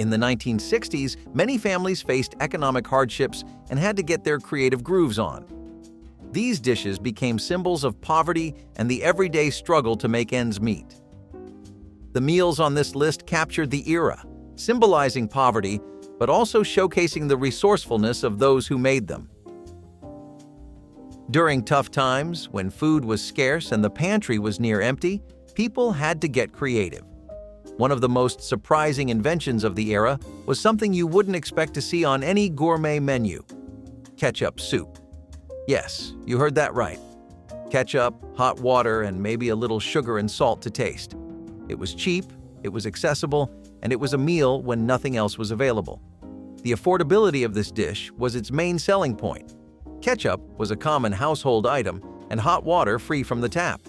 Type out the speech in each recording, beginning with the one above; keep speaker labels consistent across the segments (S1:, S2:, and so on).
S1: In the 1960s, many families faced economic hardships and had to get their creative grooves on. These dishes became symbols of poverty and the everyday struggle to make ends meet. The meals on this list captured the era, symbolizing poverty, but also showcasing the resourcefulness of those who made them. During tough times, when food was scarce and the pantry was near empty, people had to get creative. One of the most surprising inventions of the era was something you wouldn't expect to see on any gourmet menu: ketchup soup. Yes, you heard that right. Ketchup, hot water, and maybe a little sugar and salt to taste. It was cheap, it was accessible, and it was a meal when nothing else was available. The affordability of this dish was its main selling point. Ketchup was a common household item, and hot water free from the tap.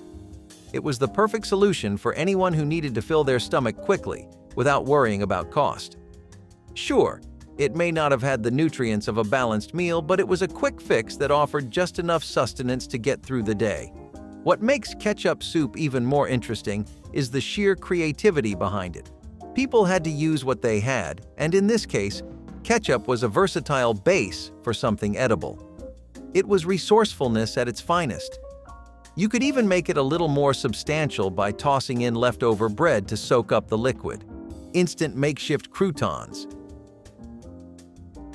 S1: It was the perfect solution for anyone who needed to fill their stomach quickly, without worrying about cost. Sure, it may not have had the nutrients of a balanced meal, but it was a quick fix that offered just enough sustenance to get through the day. What makes ketchup soup even more interesting is the sheer creativity behind it. People had to use what they had, and in this case, ketchup was a versatile base for something edible. It was resourcefulness at its finest. You could even make it a little more substantial by tossing in leftover bread to soak up the liquid. Instant makeshift croutons.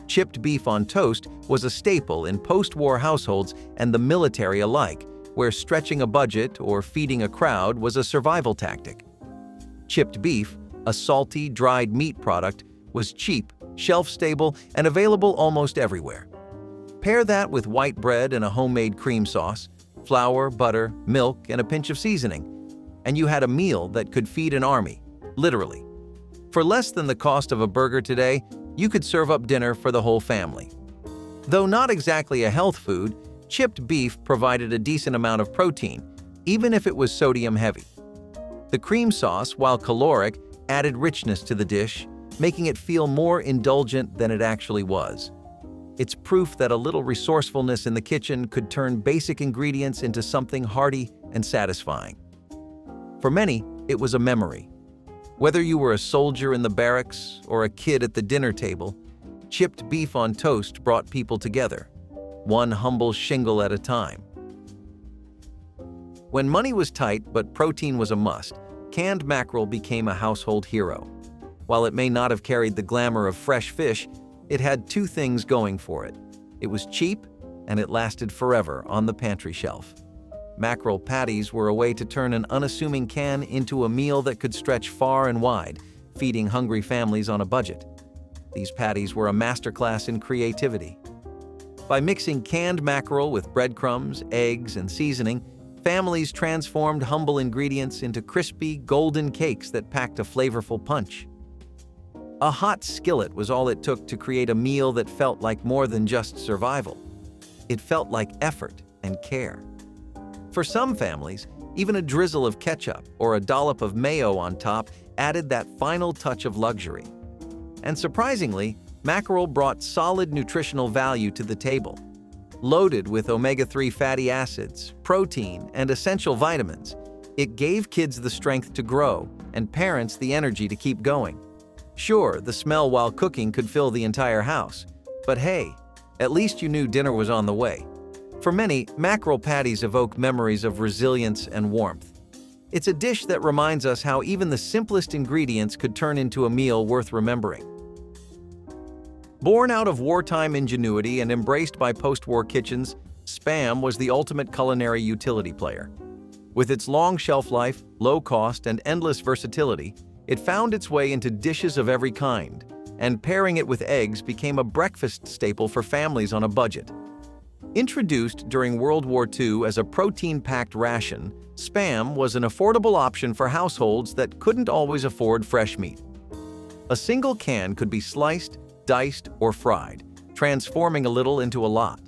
S1: Chipped beef on toast was a staple in post-war households and the military alike, where stretching a budget or feeding a crowd was a survival tactic. Chipped beef, a salty, dried meat product, was cheap, shelf-stable, and available almost everywhere. Pair that with white bread and a homemade cream sauce, flour, butter, milk, and a pinch of seasoning, and you had a meal that could feed an army, literally. For less than the cost of a burger today, you could serve up dinner for the whole family. Though not exactly a health food, chipped beef provided a decent amount of protein, even if it was sodium-heavy. The cream sauce, while caloric, added richness to the dish, making it feel more indulgent than it actually was. It's proof that a little resourcefulness in the kitchen could turn basic ingredients into something hearty and satisfying. For many, it was a memory. Whether you were a soldier in the barracks or a kid at the dinner table, chipped beef on toast brought people together, one humble shingle at a time. When money was tight but protein was a must, canned mackerel became a household hero. While it may not have carried the glamour of fresh fish, it had two things going for it. It was cheap, and it lasted forever on the pantry shelf. Mackerel patties were a way to turn an unassuming can into a meal that could stretch far and wide, feeding hungry families on a budget. These patties were a masterclass in creativity. By mixing canned mackerel with breadcrumbs, eggs, and seasoning, families transformed humble ingredients into crispy, golden cakes that packed a flavorful punch. A hot skillet was all it took to create a meal that felt like more than just survival. It felt like effort and care. For some families, even a drizzle of ketchup or a dollop of mayo on top added that final touch of luxury. And surprisingly, mackerel brought solid nutritional value to the table. Loaded with omega-3 fatty acids, protein, and essential vitamins, it gave kids the strength to grow and parents the energy to keep going. Sure, the smell while cooking could fill the entire house, but hey, at least you knew dinner was on the way. For many, mackerel patties evoke memories of resilience and warmth. It's a dish that reminds us how even the simplest ingredients could turn into a meal worth remembering. Born out of wartime ingenuity and embraced by post-war kitchens, Spam was the ultimate culinary utility player. With its long shelf life, low cost, and endless versatility, it found its way into dishes of every kind, and pairing it with eggs became a breakfast staple for families on a budget. Introduced during World War II as a protein-packed ration, Spam was an affordable option for households that couldn't always afford fresh meat. A single can could be sliced, diced, or fried, transforming a little into a lot.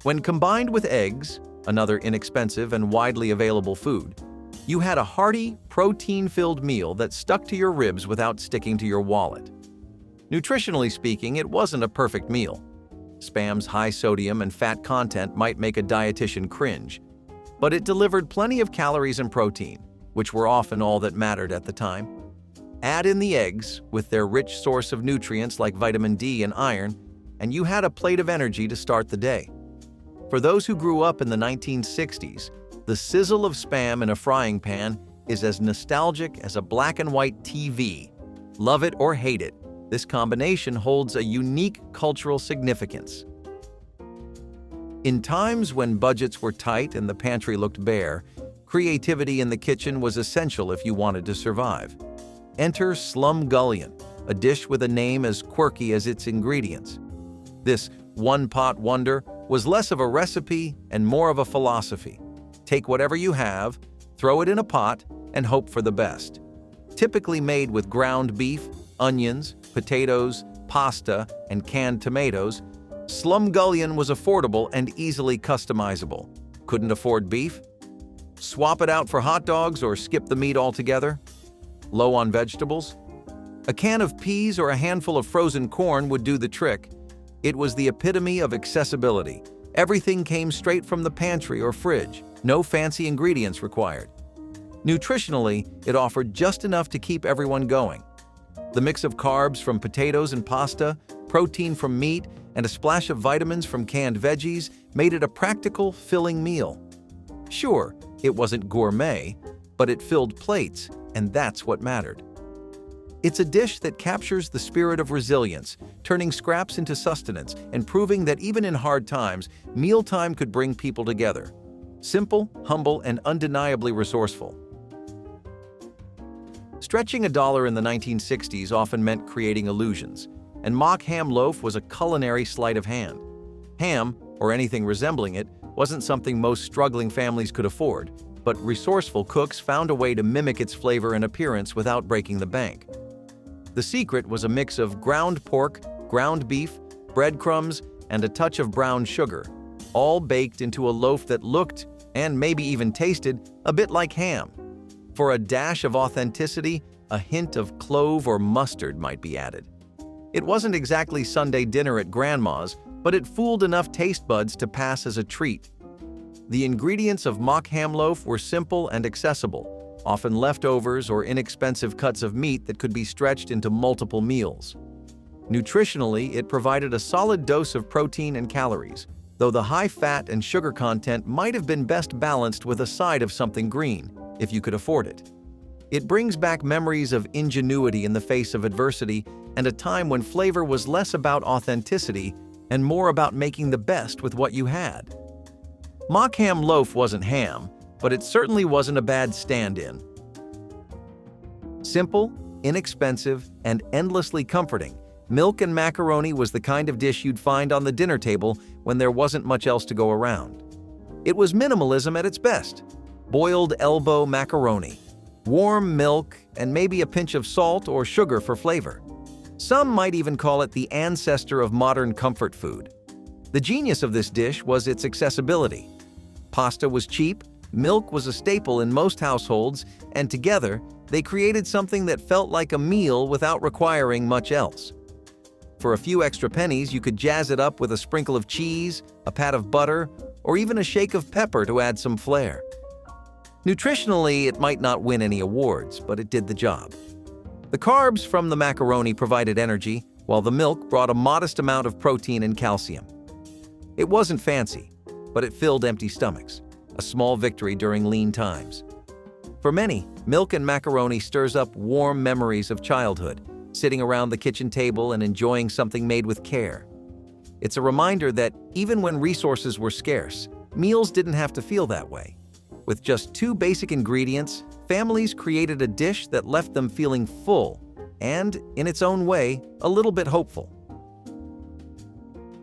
S1: When combined with eggs, another inexpensive and widely available food, you had a hearty, protein-filled meal that stuck to your ribs without sticking to your wallet. Nutritionally speaking, it wasn't a perfect meal. Spam's high sodium and fat content might make a dietitian cringe, but it delivered plenty of calories and protein, which were often all that mattered at the time. Add in the eggs, with their rich source of nutrients like vitamin D and iron, and you had a plate of energy to start the day. For those who grew up in the 1960s, the sizzle of Spam in a frying pan is as nostalgic as a black and white TV. Love it or hate it, this combination holds a unique cultural significance. In times when budgets were tight and the pantry looked bare, creativity in the kitchen was essential if you wanted to survive. Enter Slumgullion, a dish with a name as quirky as its ingredients. This one-pot wonder was less of a recipe and more of a philosophy. Take whatever you have, throw it in a pot, and hope for the best. Typically made with ground beef, onions, potatoes, pasta, and canned tomatoes, Slumgullion was affordable and easily customizable. Couldn't afford beef? Swap it out for hot dogs or skip the meat altogether? Low on vegetables? A can of peas or a handful of frozen corn would do the trick. It was the epitome of accessibility. Everything came straight from the pantry or fridge, no fancy ingredients required. Nutritionally, it offered just enough to keep everyone going. The mix of carbs from potatoes and pasta, protein from meat, and a splash of vitamins from canned veggies made it a practical, filling meal. Sure, it wasn't gourmet, but it filled plates, and that's what mattered. It's a dish that captures the spirit of resilience, turning scraps into sustenance and proving that even in hard times, mealtime could bring people together. Simple, humble, and undeniably resourceful. Stretching a dollar in the 1960s often meant creating illusions, and mock ham loaf was a culinary sleight of hand. Ham, or anything resembling it, wasn't something most struggling families could afford, but resourceful cooks found a way to mimic its flavor and appearance without breaking the bank. The secret was a mix of ground pork, ground beef, breadcrumbs, and a touch of brown sugar, all baked into a loaf that looked, and maybe even tasted, a bit like ham. For a dash of authenticity, a hint of clove or mustard might be added. It wasn't exactly Sunday dinner at Grandma's, but it fooled enough taste buds to pass as a treat. The ingredients of mock ham loaf were simple and accessible, often leftovers or inexpensive cuts of meat that could be stretched into multiple meals. Nutritionally, it provided a solid dose of protein and calories, though the high fat and sugar content might have been best balanced with a side of something green, if you could afford it. It brings back memories of ingenuity in the face of adversity and a time when flavor was less about authenticity and more about making the best with what you had. Mock ham loaf wasn't ham, but it certainly wasn't a bad stand-in. Simple, inexpensive, and endlessly comforting, milk and macaroni was the kind of dish you'd find on the dinner table when there wasn't much else to go around. It was minimalism at its best. Boiled elbow macaroni, warm milk, and maybe a pinch of salt or sugar for flavor. Some might even call it the ancestor of modern comfort food. The genius of this dish was its accessibility. Pasta was cheap, milk was a staple in most households, and together, they created something that felt like a meal without requiring much else. For a few extra pennies, you could jazz it up with a sprinkle of cheese, a pat of butter, or even a shake of pepper to add some flair. Nutritionally, it might not win any awards, but it did the job. The carbs from the macaroni provided energy, while the milk brought a modest amount of protein and calcium. It wasn't fancy, but it filled empty stomachs, a small victory during lean times. For many, milk and macaroni stirs up warm memories of childhood, sitting around the kitchen table and enjoying something made with care. It's a reminder that even when resources were scarce, meals didn't have to feel that way. With just 2 basic ingredients, families created a dish that left them feeling full and, in its own way, a little bit hopeful.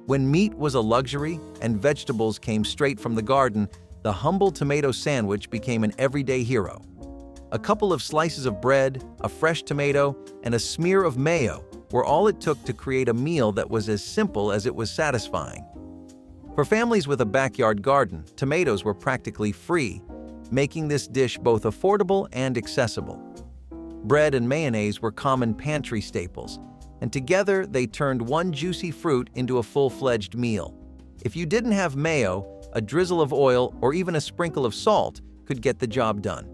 S1: When meat was a luxury and vegetables came straight from the garden, the humble tomato sandwich became an everyday hero. A couple of slices of bread, a fresh tomato, and a smear of mayo were all it took to create a meal that was as simple as it was satisfying. For families with a backyard garden, tomatoes were practically free, making this dish both affordable and accessible. Bread and mayonnaise were common pantry staples, and together they turned one juicy fruit into a full-fledged meal. If you didn't have mayo, a drizzle of oil, or even a sprinkle of salt could get the job done.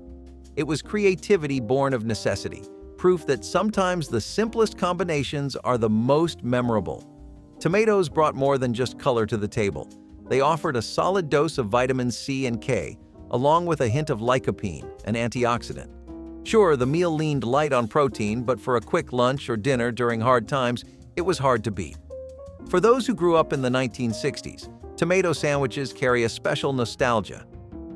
S1: It was creativity born of necessity, proof that sometimes the simplest combinations are the most memorable. Tomatoes brought more than just color to the table. They offered a solid dose of vitamins C and K, along with a hint of lycopene, an antioxidant. Sure, the meal leaned light on protein, but for a quick lunch or dinner during hard times, it was hard to beat. For those who grew up in the 1960s, tomato sandwiches carry a special nostalgia.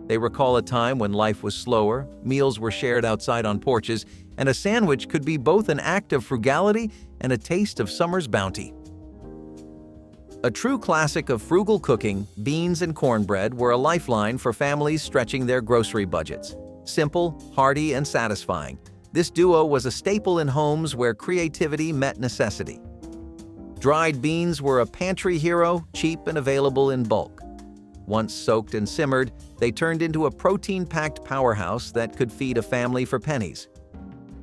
S1: They recall a time when life was slower, meals were shared outside on porches, and a sandwich could be both an act of frugality and a taste of summer's bounty. A true classic of frugal cooking, beans and cornbread were a lifeline for families stretching their grocery budgets. Simple, hearty, and satisfying, this duo was a staple in homes where creativity met necessity. Dried beans were a pantry hero, cheap and available in bulk. Once soaked and simmered, they turned into a protein-packed powerhouse that could feed a family for pennies.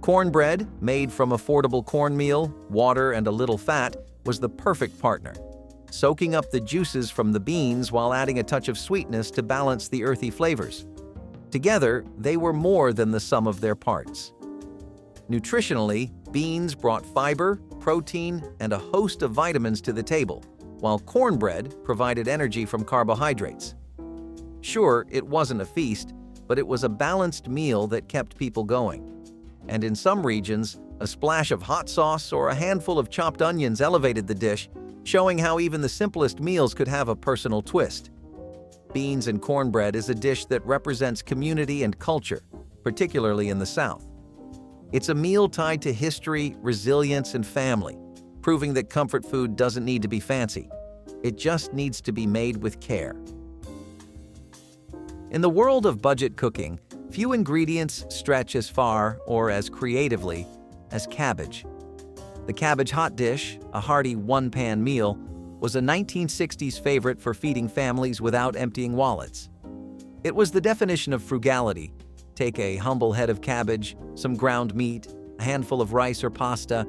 S1: Cornbread, made from affordable cornmeal, water, and a little fat, was the perfect partner, soaking up the juices from the beans while adding a touch of sweetness to balance the earthy flavors. Together, they were more than the sum of their parts. Nutritionally, beans brought fiber, protein, and a host of vitamins to the table, while cornbread provided energy from carbohydrates. Sure, it wasn't a feast, but it was a balanced meal that kept people going. And in some regions, a splash of hot sauce or a handful of chopped onions elevated the dish, showing how even the simplest meals could have a personal twist. Beans and cornbread is a dish that represents community and culture, particularly in the South. It's a meal tied to history, resilience, and family, proving that comfort food doesn't need to be fancy. It just needs to be made with care. In the world of budget cooking, few ingredients stretch as far or as creatively as cabbage. The cabbage hot dish, a hearty one-pan meal, was a 1960s favorite for feeding families without emptying wallets. It was the definition of frugality. Take a humble head of cabbage, some ground meat, a handful of rice or pasta,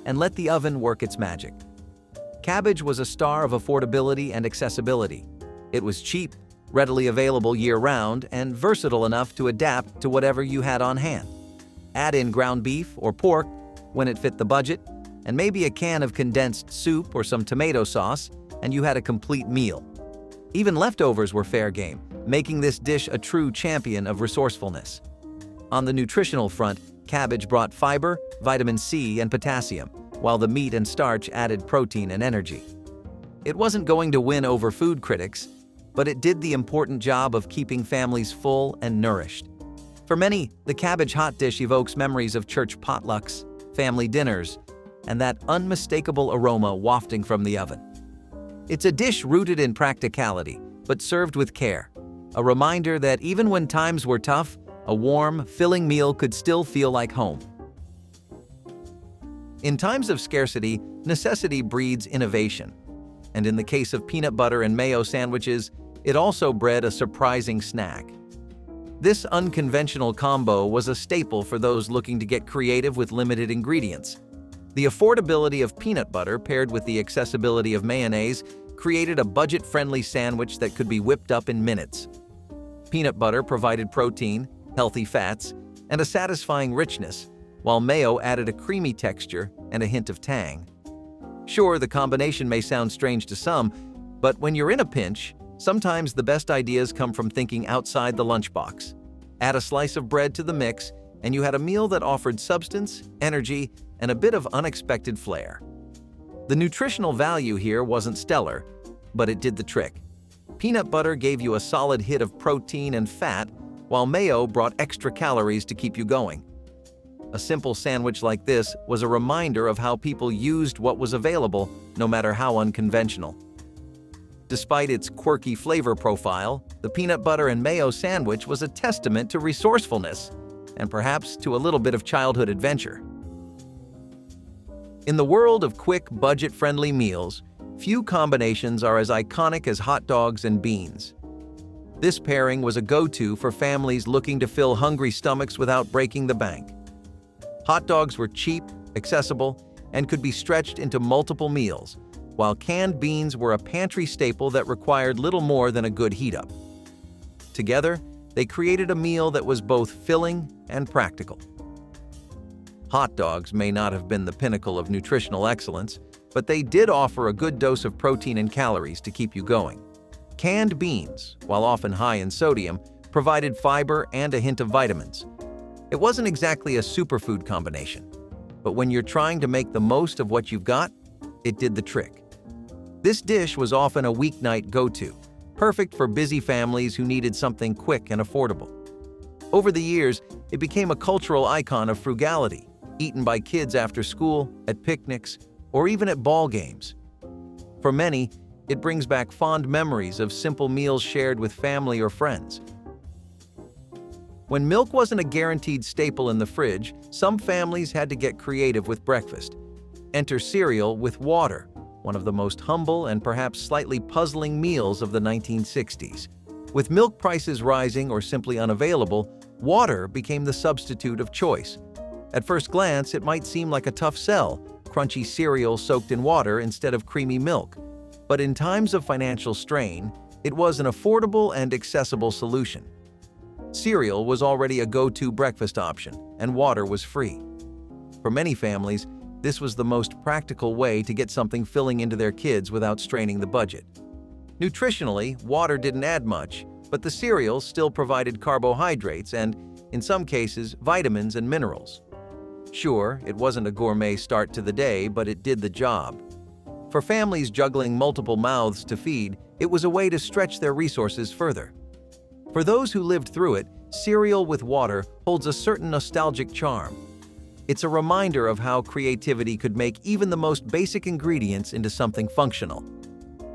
S1: and let the oven work its magic. Cabbage was a star of affordability and accessibility. It was cheap, readily available year-round, and versatile enough to adapt to whatever you had on hand. Add in ground beef or pork when it fit the budget, and maybe a can of condensed soup or some tomato sauce, and you had a complete meal. Even leftovers were fair game, making this dish a true champion of resourcefulness. On the nutritional front, cabbage brought fiber, vitamin C, and potassium, while the meat and starch added protein and energy. It wasn't going to win over food critics, but it did the important job of keeping families full and nourished. For many, the cabbage hot dish evokes memories of church potlucks, family dinners, and that unmistakable aroma wafting from the oven. It's a dish rooted in practicality, but served with care, a reminder that even when times were tough, a warm, filling meal could still feel like home. In times of scarcity, necessity breeds innovation. And in the case of peanut butter and mayo sandwiches, it also bred a surprising snack. This unconventional combo was a staple for those looking to get creative with limited ingredients. The affordability of peanut butter paired with the accessibility of mayonnaise created a budget-friendly sandwich that could be whipped up in minutes. Peanut butter provided protein, healthy fats, and a satisfying richness, while mayo added a creamy texture and a hint of tang. Sure, the combination may sound strange to some, but when you're in a pinch, sometimes the best ideas come from thinking outside the lunchbox. Add a slice of bread to the mix, and you had a meal that offered substance, energy, and a bit of unexpected flair. The nutritional value here wasn't stellar, but it did the trick. Peanut butter gave you a solid hit of protein and fat, while mayo brought extra calories to keep you going. A simple sandwich like this was a reminder of how people used what was available, no matter how unconventional. Despite its quirky flavor profile, the peanut butter and mayo sandwich was a testament to resourcefulness, and perhaps to a little bit of childhood adventure. In the world of quick, budget-friendly meals, few combinations are as iconic as hot dogs and beans. This pairing was a go-to for families looking to fill hungry stomachs without breaking the bank. Hot dogs were cheap, accessible, and could be stretched into multiple meals, while canned beans were a pantry staple that required little more than a good heat-up. Together, they created a meal that was both filling and practical. Hot dogs may not have been the pinnacle of nutritional excellence, but they did offer a good dose of protein and calories to keep you going. Canned beans, while often high in sodium, provided fiber and a hint of vitamins. It wasn't exactly a superfood combination, but when you're trying to make the most of what you've got, it did the trick. This dish was often a weeknight go-to, perfect for busy families who needed something quick and affordable. Over the years, it became a cultural icon of frugality, eaten by kids after school, at picnics, or even at ball games. For many, it brings back fond memories of simple meals shared with family or friends. When milk wasn't a guaranteed staple in the fridge, some families had to get creative with breakfast. Enter cereal with water, one of the most humble and perhaps slightly puzzling meals of the 1960s. With milk prices rising or simply unavailable, water became the substitute of choice. At first glance, it might seem like a tough sell, crunchy cereal soaked in water instead of creamy milk. But in times of financial strain, it was an affordable and accessible solution. Cereal was already a go-to breakfast option, and water was free. For many families, this was the most practical way to get something filling into their kids without straining the budget. Nutritionally, water didn't add much, but the cereal still provided carbohydrates and, in some cases, vitamins and minerals. Sure, it wasn't a gourmet start to the day, but it did the job. For families juggling multiple mouths to feed, it was a way to stretch their resources further. For those who lived through it, cereal with water holds a certain nostalgic charm. It's a reminder of how creativity could make even the most basic ingredients into something functional.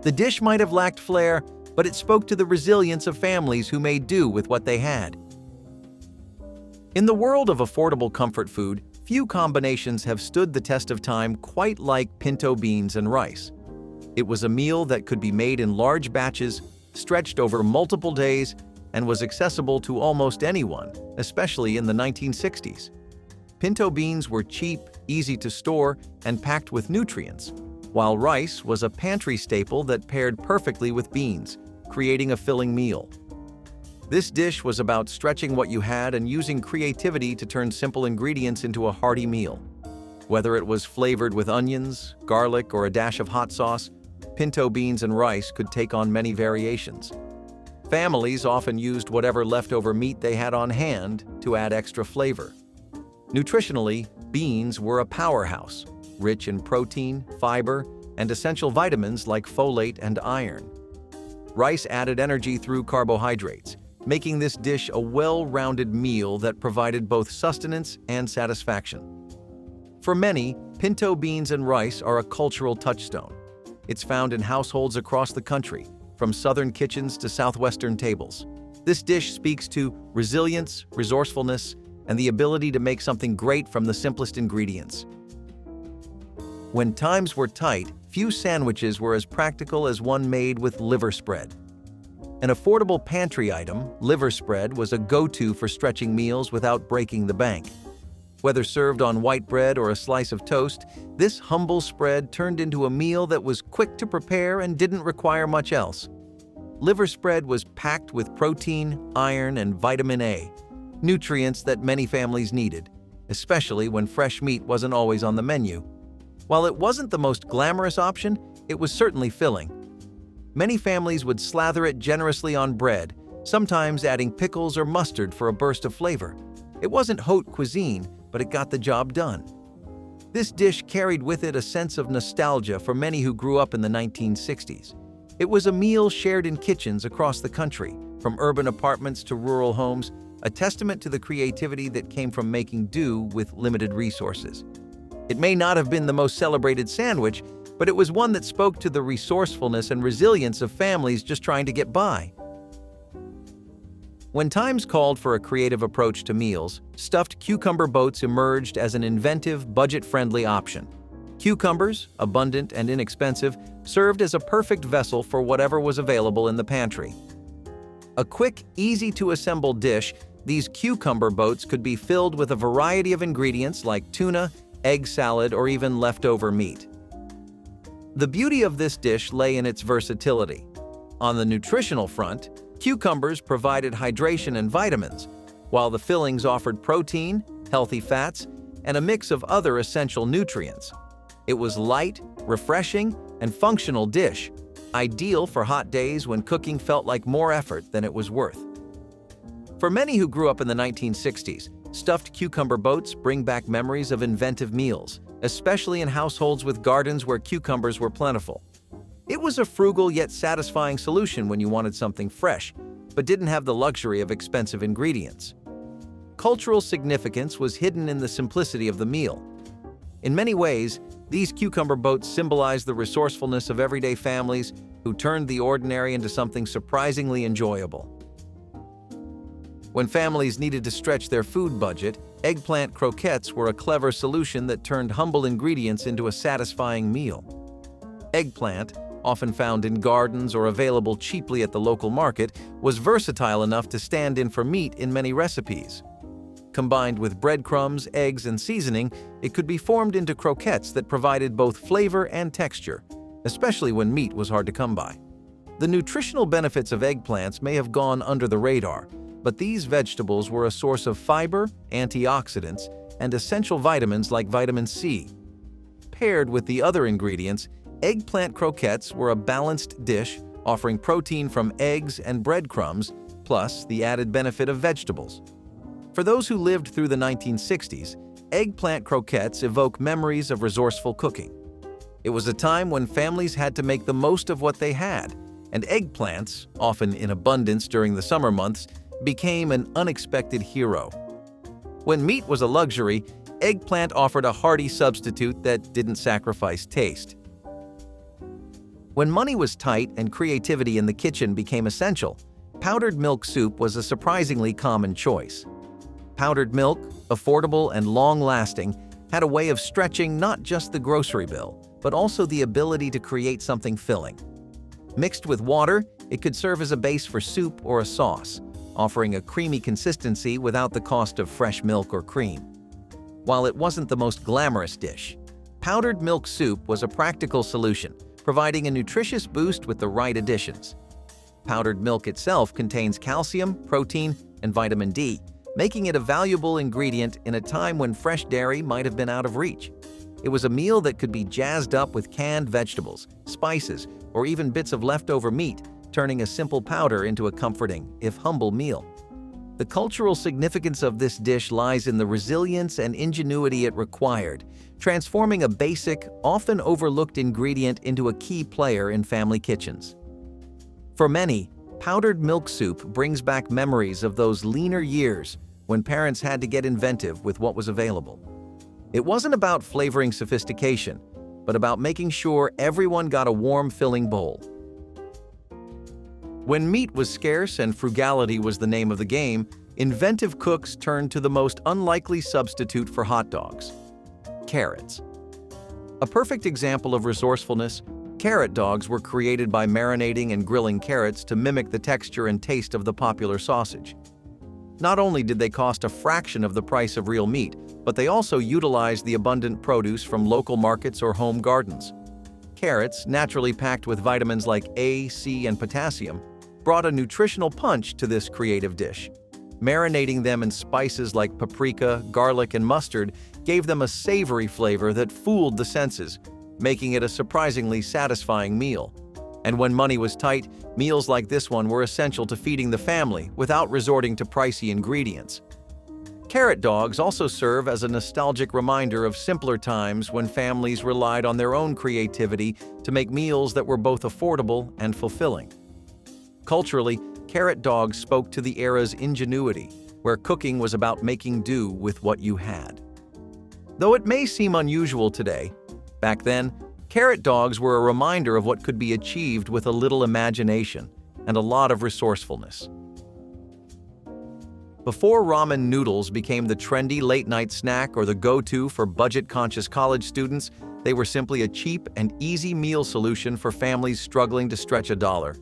S1: The dish might have lacked flair, but it spoke to the resilience of families who made do with what they had. In the world of affordable comfort food, few combinations have stood the test of time quite like pinto beans and rice. It was a meal that could be made in large batches, stretched over multiple days, and was accessible to almost anyone, especially in the 1960s. Pinto beans were cheap, easy to store, and packed with nutrients, while rice was a pantry staple that paired perfectly with beans, creating a filling meal. This dish was about stretching what you had and using creativity to turn simple ingredients into a hearty meal. Whether it was flavored with onions, garlic, or a dash of hot sauce, pinto beans and rice could take on many variations. Families often used whatever leftover meat they had on hand to add extra flavor. Nutritionally, beans were a powerhouse, rich in protein, fiber, and essential vitamins like folate and iron. Rice added energy through carbohydrates, making this dish a well-rounded meal that provided both sustenance and satisfaction. For many, pinto beans and rice are a cultural touchstone. It's found in households across the country, from southern kitchens to southwestern tables. This dish speaks to resilience, resourcefulness, and the ability to make something great from the simplest ingredients. When times were tight, few sandwiches were as practical as one made with liver spread. An affordable pantry item, liver spread was a go-to for stretching meals without breaking the bank. Whether served on white bread or a slice of toast, this humble spread turned into a meal that was quick to prepare and didn't require much else. Liver spread was packed with protein, iron, and vitamin A, nutrients that many families needed, especially when fresh meat wasn't always on the menu. While it wasn't the most glamorous option, it was certainly filling. Many families would slather it generously on bread, sometimes adding pickles or mustard for a burst of flavor. It wasn't haute cuisine, but it got the job done. This dish carried with it a sense of nostalgia for many who grew up in the 1960s. It was a meal shared in kitchens across the country, from urban apartments to rural homes, a testament to the creativity that came from making do with limited resources. It may not have been the most celebrated sandwich, but it was one that spoke to the resourcefulness and resilience of families just trying to get by. When times called for a creative approach to meals, stuffed cucumber boats emerged as an inventive, budget-friendly option. Cucumbers, abundant and inexpensive, served as a perfect vessel for whatever was available in the pantry. A quick, easy-to-assemble dish, these cucumber boats could be filled with a variety of ingredients like tuna, egg salad, or even leftover meat. The beauty of this dish lay in its versatility. On the nutritional front, cucumbers provided hydration and vitamins, while the fillings offered protein, healthy fats, and a mix of other essential nutrients. It was light, refreshing, and functional dish, ideal for hot days when cooking felt like more effort than it was worth. For many who grew up in the 1960s, stuffed cucumber boats bring back memories of inventive meals, especially in households with gardens where cucumbers were plentiful. It was a frugal yet satisfying solution when you wanted something fresh, but didn't have the luxury of expensive ingredients. Cultural significance was hidden in the simplicity of the meal. In many ways, these cucumber boats symbolize the resourcefulness of everyday families who turned the ordinary into something surprisingly enjoyable. When families needed to stretch their food budget, eggplant croquettes were a clever solution that turned humble ingredients into a satisfying meal. Eggplant, often found in gardens or available cheaply at the local market, was versatile enough to stand in for meat in many recipes. Combined with breadcrumbs, eggs, and seasoning, it could be formed into croquettes that provided both flavor and texture, especially when meat was hard to come by. The nutritional benefits of eggplants may have gone under the radar, but these vegetables were a source of fiber, antioxidants, and essential vitamins like vitamin C. Paired with the other ingredients, eggplant croquettes were a balanced dish offering protein from eggs and breadcrumbs, plus the added benefit of vegetables. For those who lived through the 1960s, eggplant croquettes evoke memories of resourceful cooking. It was a time when families had to make the most of what they had, and eggplants, often in abundance during the summer months, became an unexpected hero. When meat was a luxury, eggplant offered a hearty substitute that didn't sacrifice taste. When money was tight and creativity in the kitchen became essential, powdered milk soup was a surprisingly common choice. Powdered milk, affordable and long-lasting, had a way of stretching not just the grocery bill, but also the ability to create something filling. Mixed with water, it could serve as a base for soup or a sauce, offering a creamy consistency without the cost of fresh milk or cream. While it wasn't the most glamorous dish, powdered milk soup was a practical solution, providing a nutritious boost with the right additions. Powdered milk itself contains calcium, protein, and vitamin D, making it a valuable ingredient in a time when fresh dairy might have been out of reach. It was a meal that could be jazzed up with canned vegetables, spices, or even bits of leftover meat, turning a simple powder into a comforting, if humble, meal. The cultural significance of this dish lies in the resilience and ingenuity it required, transforming a basic, often overlooked ingredient into a key player in family kitchens. For many, powdered milk soup brings back memories of those leaner years when parents had to get inventive with what was available. It wasn't about flavoring sophistication, but about making sure everyone got a warm, filling bowl. When meat was scarce and frugality was the name of the game, inventive cooks turned to the most unlikely substitute for hot dogs: carrots. A perfect example of resourcefulness, carrot dogs were created by marinating and grilling carrots to mimic the texture and taste of the popular sausage. Not only did they cost a fraction of the price of real meat, but they also utilized the abundant produce from local markets or home gardens. Carrots, naturally packed with vitamins like A, C, and potassium, brought a nutritional punch to this creative dish. Marinating them in spices like paprika, garlic, and mustard gave them a savory flavor that fooled the senses, making it a surprisingly satisfying meal. And when money was tight, meals like this one were essential to feeding the family without resorting to pricey ingredients. Carrot dogs also serve as a nostalgic reminder of simpler times when families relied on their own creativity to make meals that were both affordable and fulfilling. Culturally, carrot dogs spoke to the era's ingenuity, where cooking was about making do with what you had. Though it may seem unusual today, back then, carrot dogs were a reminder of what could be achieved with a little imagination and a lot of resourcefulness. Before ramen noodles became the trendy late-night snack or the go-to for budget-conscious college students, they were simply a cheap and easy meal solution for families struggling to stretch a dollar.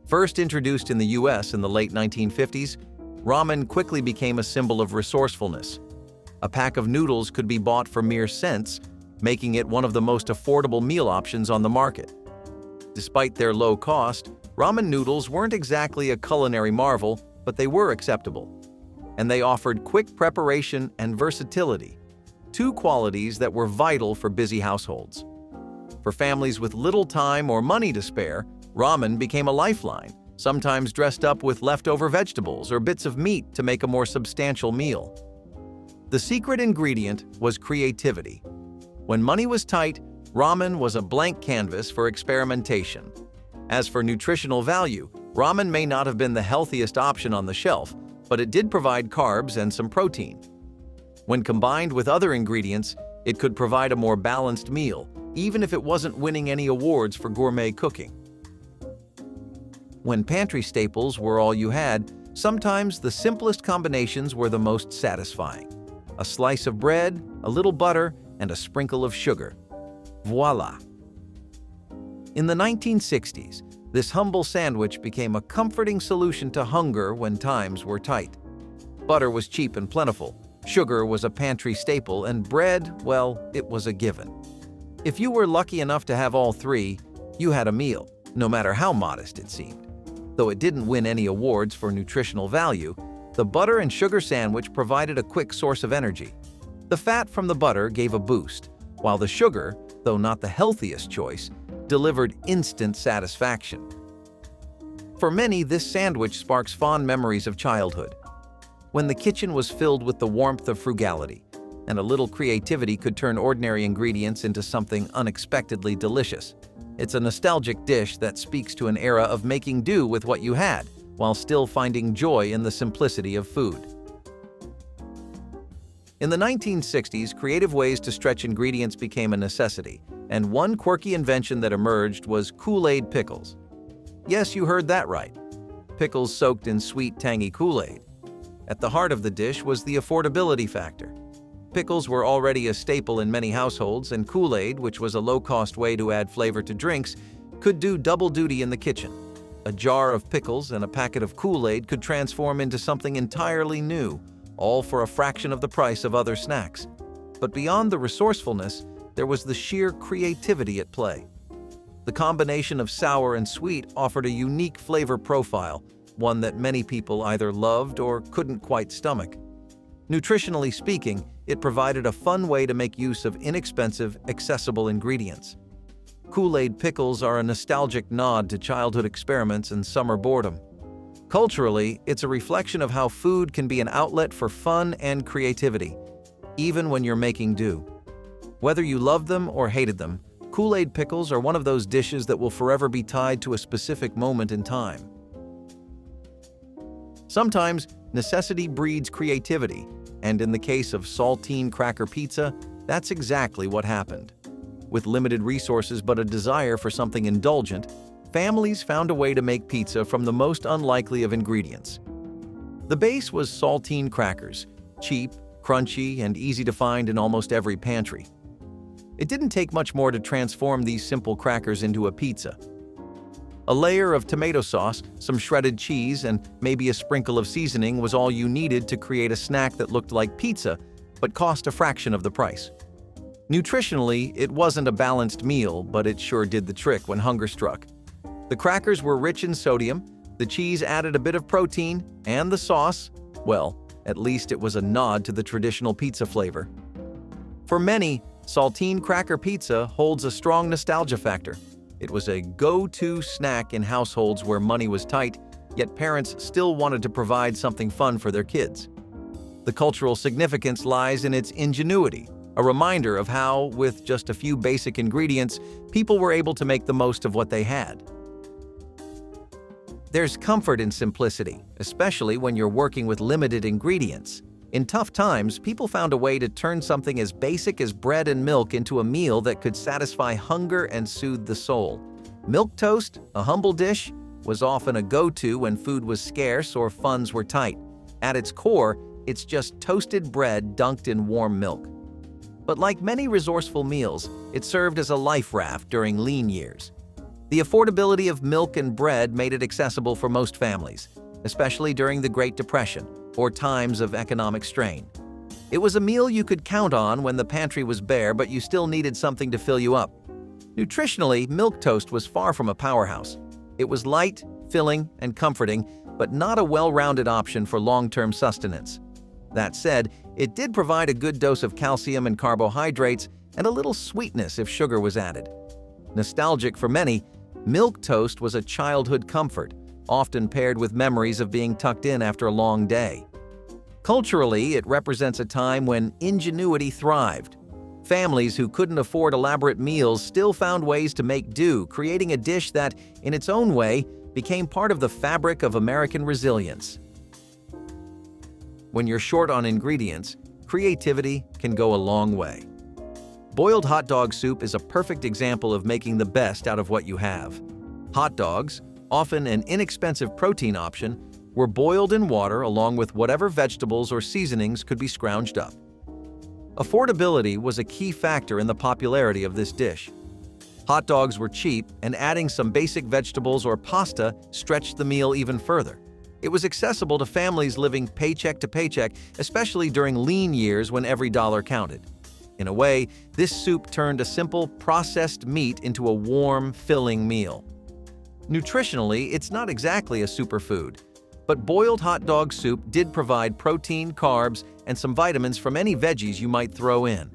S1: First introduced in the US in the late 1950s, ramen quickly became a symbol of resourcefulness. A pack of noodles could be bought for mere cents, making it one of the most affordable meal options on the market. Despite their low cost, ramen noodles weren't exactly a culinary marvel, but they were acceptable. And they offered quick preparation and versatility, two qualities that were vital for busy households. For families with little time or money to spare, ramen became a lifeline, sometimes dressed up with leftover vegetables or bits of meat to make a more substantial meal. The secret ingredient was creativity. When money was tight, ramen was a blank canvas for experimentation. As for nutritional value, ramen may not have been the healthiest option on the shelf, but it did provide carbs and some protein. When combined with other ingredients, it could provide a more balanced meal, even if it wasn't winning any awards for gourmet cooking. When pantry staples were all you had, sometimes the simplest combinations were the most satisfying. A slice of bread, a little butter, and a sprinkle of sugar. Voila! In the 1960s, this humble sandwich became a comforting solution to hunger when times were tight. Butter was cheap and plentiful, sugar was a pantry staple, and bread, well, it was a given. If you were lucky enough to have all three, you had a meal, no matter how modest it seemed. Though it didn't win any awards for nutritional value, the butter and sugar sandwich provided a quick source of energy. The fat from the butter gave a boost, while the sugar, though not the healthiest choice, delivered instant satisfaction. For many, this sandwich sparks fond memories of childhood, when the kitchen was filled with the warmth of frugality, and a little creativity could turn ordinary ingredients into something unexpectedly delicious. It's a nostalgic dish that speaks to an era of making do with what you had, while still finding joy in the simplicity of food. In the 1960s, creative ways to stretch ingredients became a necessity, and one quirky invention that emerged was Kool-Aid pickles. Yes, you heard that right. Pickles soaked in sweet, tangy Kool-Aid. At the heart of the dish was the affordability factor. Pickles were already a staple in many households, and Kool-Aid, which was a low-cost way to add flavor to drinks, could do double duty in the kitchen. A jar of pickles and a packet of Kool-Aid could transform into something entirely new, all for a fraction of the price of other snacks. But beyond the resourcefulness, there was the sheer creativity at play. The combination of sour and sweet offered a unique flavor profile, one that many people either loved or couldn't quite stomach. Nutritionally speaking, it provided a fun way to make use of inexpensive, accessible ingredients. Kool-Aid pickles are a nostalgic nod to childhood experiments and summer boredom. Culturally, it's a reflection of how food can be an outlet for fun and creativity, even when you're making do. Whether you loved them or hated them, Kool-Aid pickles are one of those dishes that will forever be tied to a specific moment in time. Sometimes, necessity breeds creativity, and in the case of saltine cracker pizza, that's exactly what happened. With limited resources but a desire for something indulgent, families found a way to make pizza from the most unlikely of ingredients. The base was saltine crackers, cheap, crunchy, and easy to find in almost every pantry. It didn't take much more to transform these simple crackers into a pizza. A layer of tomato sauce, some shredded cheese, and maybe a sprinkle of seasoning was all you needed to create a snack that looked like pizza, but cost a fraction of the price. Nutritionally, it wasn't a balanced meal, but it sure did the trick when hunger struck. The crackers were rich in sodium, the cheese added a bit of protein, and the sauce, well, at least it was a nod to the traditional pizza flavor. For many, saltine cracker pizza holds a strong nostalgia factor. It was a go-to snack in households where money was tight, yet parents still wanted to provide something fun for their kids. The cultural significance lies in its ingenuity, a reminder of how, with just a few basic ingredients, people were able to make the most of what they had. There's comfort in simplicity, especially when you're working with limited ingredients. In tough times, people found a way to turn something as basic as bread and milk into a meal that could satisfy hunger and soothe the soul. Milk toast, a humble dish, was often a go-to when food was scarce or funds were tight. At its core, it's just toasted bread dunked in warm milk. But like many resourceful meals, it served as a life raft during lean years. The affordability of milk and bread made it accessible for most families, especially during the Great Depression or times of economic strain. It was a meal you could count on when the pantry was bare, but you still needed something to fill you up. Nutritionally, milk toast was far from a powerhouse. It was light, filling, and comforting, but not a well-rounded option for long-term sustenance. That said, It did provide a good dose of calcium and carbohydrates and a little sweetness if sugar was added. Nostalgic for many, milk toast was a childhood comfort, often paired with memories of being tucked in after a long day. Culturally, it represents a time when ingenuity thrived. Families who couldn't afford elaborate meals still found ways to make do, creating a dish that, in its own way, became part of the fabric of American resilience. When you're short on ingredients, creativity can go a long way. Boiled hot dog soup is a perfect example of making the best out of what you have. Hot dogs, often an inexpensive protein option, were boiled in water along with whatever vegetables or seasonings could be scrounged up. Affordability was a key factor in the popularity of this dish. Hot dogs were cheap, and adding some basic vegetables or pasta stretched the meal even further. It was accessible to families living paycheck to paycheck, especially during lean years when every dollar counted. In a way, this soup turned a simple, processed meat into a warm, filling meal. Nutritionally, it's not exactly a superfood, but boiled hot dog soup did provide protein, carbs, and some vitamins from any veggies you might throw in.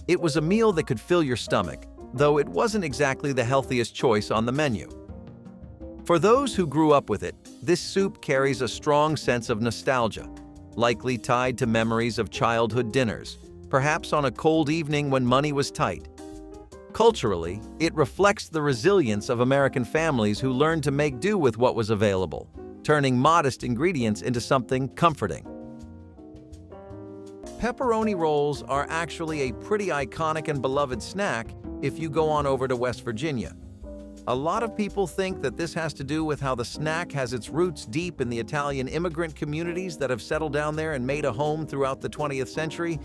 S1: It was a meal that could fill your stomach, though it wasn't exactly the healthiest choice on the menu. For those who grew up with it, this soup carries a strong sense of nostalgia, likely tied to memories of childhood dinners, perhaps on a cold evening when money was tight. Culturally, it reflects the resilience of American families who learned to make do with what was available, turning modest ingredients into something comforting. Pepperoni rolls are actually a pretty iconic and beloved snack if you go on over to West Virginia. A lot of people think that this has to do with how the snack has its roots deep in the Italian immigrant communities that have settled down there and made a home throughout the 20th century,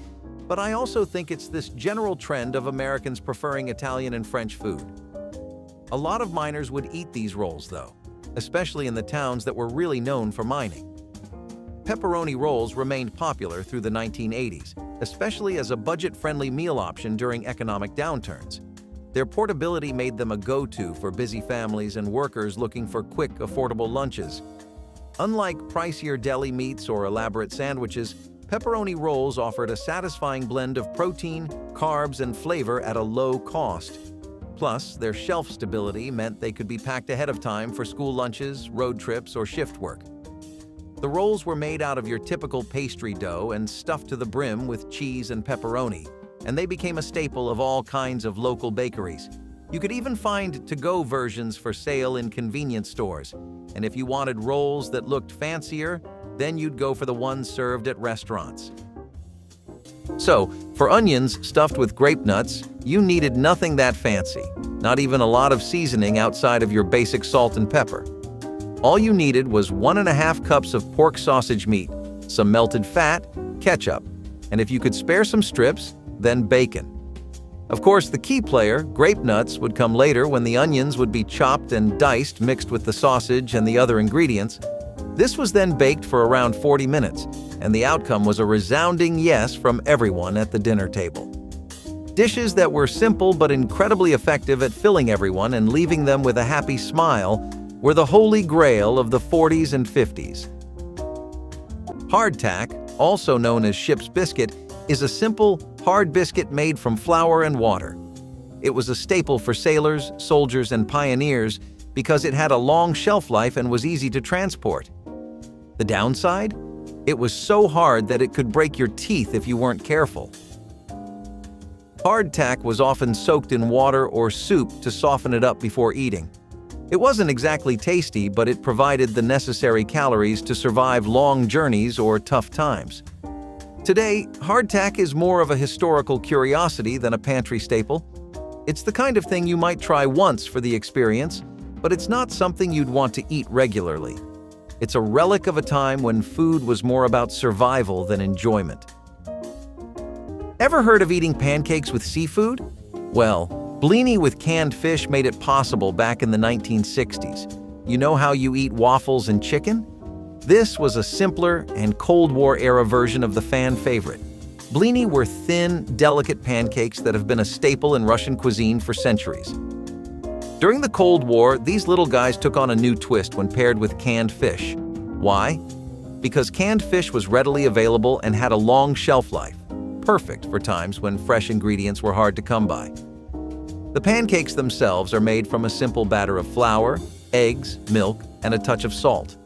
S1: but I also think it's this general trend of Americans preferring Italian and French food. A lot of miners would eat these rolls, though, especially in the towns that were really known for mining. Pepperoni rolls remained popular through the 1980s, especially as a budget-friendly meal option during economic downturns. Their portability made them a go-to for busy families and workers looking for quick, affordable lunches. Unlike pricier deli meats or elaborate sandwiches, pepperoni rolls offered a satisfying blend of protein, carbs, and flavor at a low cost. Plus, their shelf stability meant they could be packed ahead of time for school lunches, road trips, or shift work. The rolls were made out of your typical pastry dough and stuffed to the brim with cheese and pepperoni, and they became a staple of all kinds of local bakeries. You could even find to-go versions for sale in convenience stores, and if you wanted rolls that looked fancier, then you'd go for the ones served at restaurants. So, for onions stuffed with Grape-Nuts, you needed nothing that fancy, not even a lot of seasoning outside of your basic salt and pepper. All you needed was 1.5 cups of pork sausage meat, some melted fat, ketchup, and if you could spare some strips, then bacon. Of course, the key player, Grape-Nuts, would come later when the onions would be chopped and diced mixed with the sausage and the other ingredients. This was then baked for around 40 minutes, and the outcome was a resounding yes from everyone at the dinner table. Dishes that were simple but incredibly effective at filling everyone and leaving them with a happy smile were the holy grail of the 40s and 50s. Hardtack, also known as ship's biscuit, is a simple, hard biscuit made from flour and water. It was a staple for sailors, soldiers, and pioneers because it had a long shelf life and was easy to transport. The downside? It was so hard that it could break your teeth if you weren't careful. Hardtack was often soaked in water or soup to soften it up before eating. It wasn't exactly tasty, but it provided the necessary calories to survive long journeys or tough times. Today, hardtack is more of a historical curiosity than a pantry staple. It's the kind of thing you might try once for the experience, but it's not something you'd want to eat regularly. It's a relic of a time when food was more about survival than enjoyment. Ever heard of eating pancakes with seafood? Well, Blini with canned fish made it possible back in the 1960s. You know how you eat waffles and chicken? This was a simpler and Cold War-era version of the fan favorite. Blini were thin, delicate pancakes that have been a staple in Russian cuisine for centuries. During the Cold War, these little guys took on a new twist when paired with canned fish. Why? because canned fish was readily available and had a long shelf life, perfect for times when fresh ingredients were hard to come by. The pancakes themselves are made from a simple batter of flour, eggs, milk, and a touch of salt.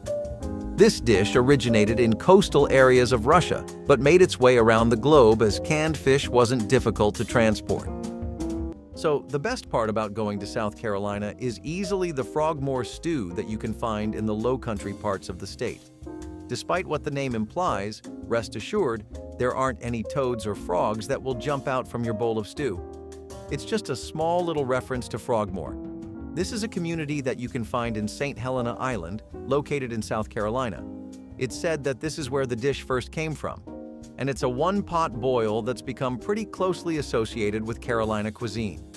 S1: This dish originated in coastal areas of Russia, but made its way around the globe as canned fish wasn't difficult to transport. So, the best part about going to South Carolina is easily the Frogmore stew that you can find in the low-country parts of the state. Despite what the name implies, rest assured, there aren't any toads or frogs that will jump out from your bowl of stew. It's just a small little reference to Frogmore. This is a community that you can find in St. Helena Island, located in South Carolina. It's said that this is where the dish first came from, and it's a one-pot boil that's become pretty closely associated with Carolina cuisine.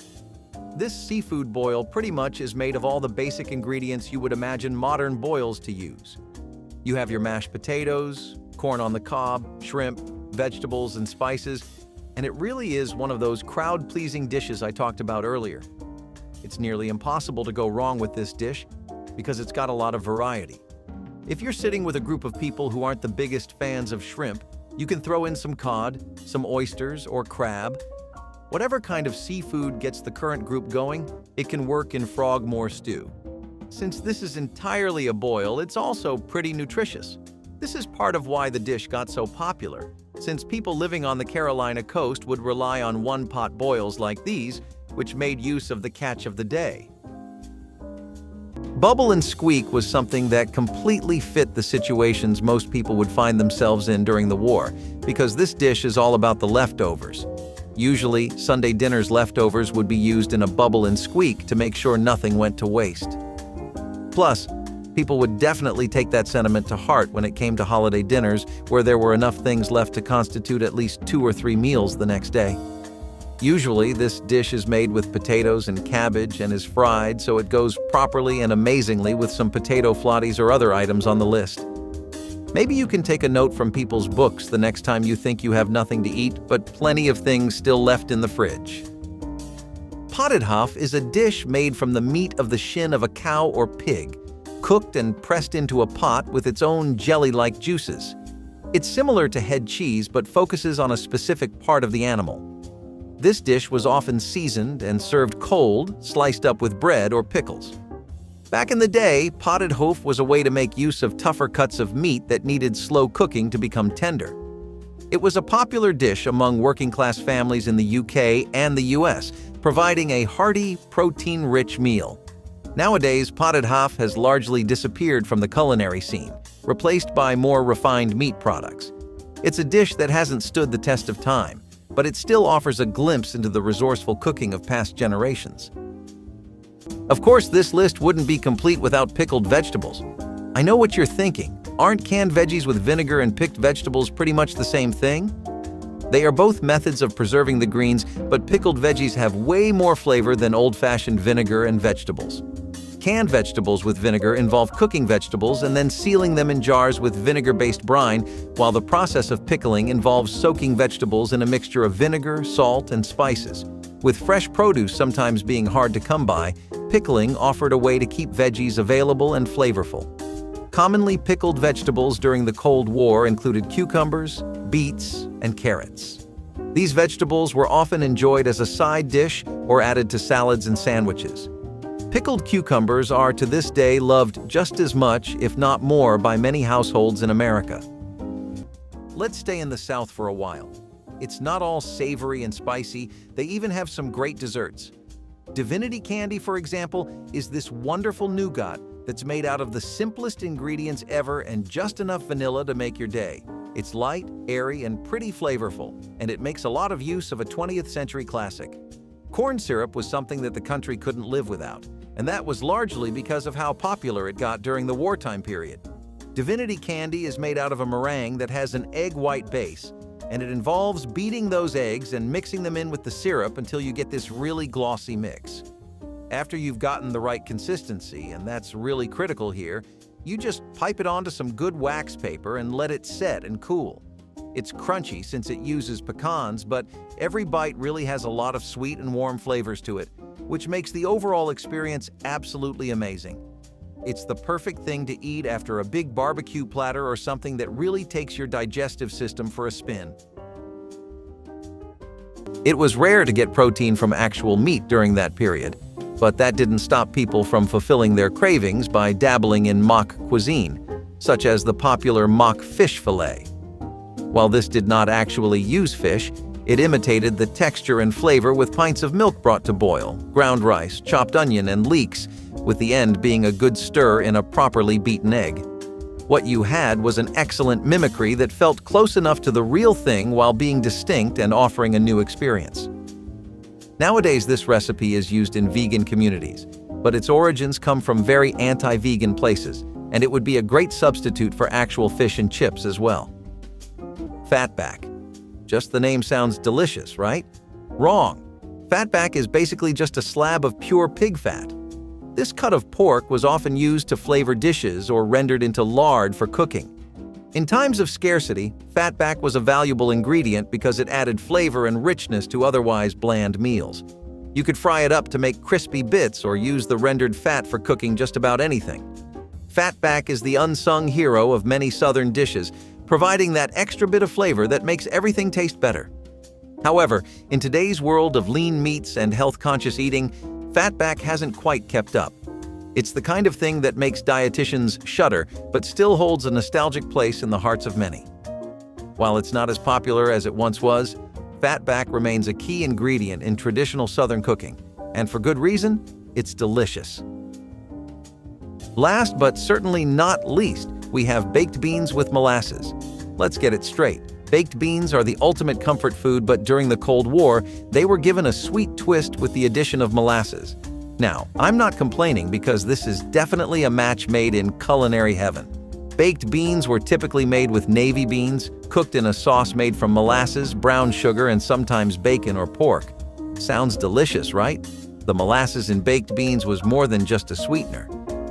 S1: This seafood boil pretty much is made of all the basic ingredients you would imagine modern boils to use. You have your mashed potatoes, corn on the cob, shrimp, vegetables, and spices, and it really is one of those crowd-pleasing dishes I talked about earlier. It's nearly impossible to go wrong with this dish because it's got a lot of variety. If you're sitting with a group of people who aren't the biggest fans of shrimp, you can throw in some cod, some oysters, or crab. Whatever kind of seafood gets the current group going, it can work in Frogmore stew. Since this is entirely a boil, it's also pretty nutritious. This is part of why the dish got so popular, since people living on the Carolina coast would rely on one-pot boils like these, which made use of the catch of the day. Bubble and squeak was something that completely fit the situations most people would find themselves in during the war, because this dish is all about the leftovers. Usually, Sunday dinner's leftovers would be used in a bubble and squeak to make sure nothing went to waste. Plus, people would definitely take that sentiment to heart when it came to holiday dinners where there were enough things left to constitute at least 2 or 3 meals the next day. Usually, this dish is made with potatoes and cabbage and is fried, so it goes properly and amazingly with some potato flotties or other items on the list. Maybe you can take a note from people's books the next time you think you have nothing to eat, but plenty of things still left in the fridge. Potted Hough is a dish made from the meat of the shin of a cow or pig, cooked and pressed into a pot with its own jelly-like juices. It's similar to head cheese but focuses on a specific part of the animal. This dish was often seasoned and served cold, sliced up with bread or pickles. Back in the day, potted Hough was a way to make use of tougher cuts of meat that needed slow cooking to become tender. It was a popular dish among working-class families in the UK and the US, providing a hearty, protein-rich meal. Nowadays, potted Hough has largely disappeared from the culinary scene, replaced by more refined meat products. It's a dish that hasn't stood the test of time, but it still offers a glimpse into the resourceful cooking of past generations. Of course, this list wouldn't be complete without pickled vegetables. I know what you're thinking. Aren't canned veggies with vinegar and picked vegetables pretty much the same thing? They are both methods of preserving the greens, but pickled veggies have way more flavor than old-fashioned vinegar and vegetables. Canned vegetables with vinegar involve cooking vegetables and then sealing them in jars with vinegar-based brine, while the process of pickling involves soaking vegetables in a mixture of vinegar, salt, and spices. With fresh produce sometimes being hard to come by, pickling offered a way to keep veggies available and flavorful. Commonly pickled vegetables during the Cold War included cucumbers, beets, and carrots. These vegetables were often enjoyed as a side dish or added to salads and sandwiches. Pickled cucumbers are to this day loved just as much, if not more, by many households in America. Let's stay in the South for a while. It's not all savory and spicy, they even have some great desserts. Divinity candy, for example, is this wonderful nougat that's made out of the simplest ingredients ever and just enough vanilla to make your day. It's light, airy, and pretty flavorful, and it makes a lot of use of a 20th century classic. Corn syrup was something that the country couldn't live without, and that was largely because of how popular it got during the wartime period. Divinity candy is made out of a meringue that has an egg white base, and it involves beating those eggs and mixing them in with the syrup until you get this really glossy mix. After you've gotten the right consistency, and that's really critical here, you just pipe it onto some good wax paper and let it set and cool. It's crunchy since it uses pecans, but every bite really has a lot of sweet and warm flavors to it, which makes the overall experience absolutely amazing. It's the perfect thing to eat after a big barbecue platter or something that really takes your digestive system for a spin. It was rare to get protein from actual meat during that period, but that didn't stop people from fulfilling their cravings by dabbling in mock cuisine, such as the popular mock fish fillet. While this did not actually use fish, it imitated the texture and flavor with pints of milk brought to boil, ground rice, chopped onion, and leeks, with the end being a good stir in a properly beaten egg. What you had was an excellent mimicry that felt close enough to the real thing while being distinct and offering a new experience. Nowadays, this recipe is used in vegan communities, but its origins come from very anti-vegan places, and it would be a great substitute for actual fish and chips as well. Fatback. Just the name sounds delicious, right? Wrong. Fatback is basically just a slab of pure pig fat. This cut of pork was often used to flavor dishes or rendered into lard for cooking. In times of scarcity, fatback was a valuable ingredient because it added flavor and richness to otherwise bland meals. You could fry it up to make crispy bits or use the rendered fat for cooking just about anything. Fatback is the unsung hero of many southern dishes, providing that extra bit of flavor that makes everything taste better. However, in today's world of lean meats and health-conscious eating, fatback hasn't quite kept up. It's the kind of thing that makes dietitians shudder, but still holds a nostalgic place in the hearts of many. While it's not as popular as it once was, fatback remains a key ingredient in traditional Southern cooking, and for good reason, it's delicious. Last but certainly not least, we have baked beans with molasses. Let's get it straight. Baked beans are the ultimate comfort food, but during the Cold War, they were given a sweet twist with the addition of molasses. Now, I'm not complaining because this is definitely a match made in culinary heaven. Baked beans were typically made with navy beans, cooked in a sauce made from molasses, brown sugar, and sometimes bacon or pork. Sounds delicious, right? The molasses in baked beans was more than just a sweetener.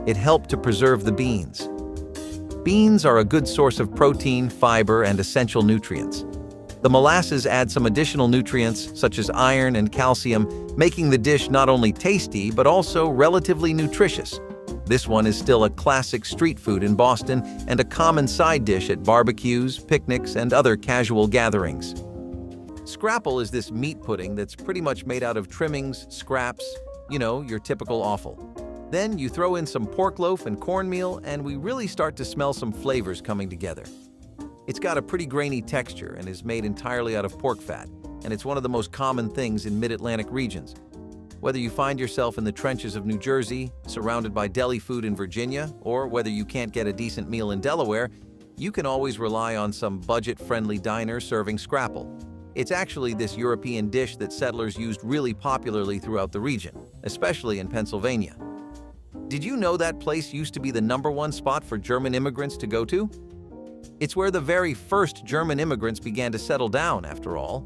S1: It helped to preserve the beans. Beans are a good source of protein, fiber, and essential nutrients. The molasses add some additional nutrients, such as iron and calcium, making the dish not only tasty, but also relatively nutritious. This one is still a classic street food in Boston and a common side dish at barbecues, picnics, and other casual gatherings. Scrapple is this meat pudding that's pretty much made out of trimmings, scraps, your typical offal. Then you throw in some pork loaf and cornmeal, and we really start to smell some flavors coming together. It's got a pretty grainy texture and is made entirely out of pork fat, and it's one of the most common things in mid-Atlantic regions. Whether you find yourself in the trenches of New Jersey, surrounded by deli food in Virginia, or whether you can't get a decent meal in Delaware, you can always rely on some budget-friendly diner serving scrapple. It's actually this European dish that settlers used really popularly throughout the region, especially in Pennsylvania. Did you know that place used to be the #1 spot for German immigrants to go to? It's where the very first German immigrants began to settle down, after all.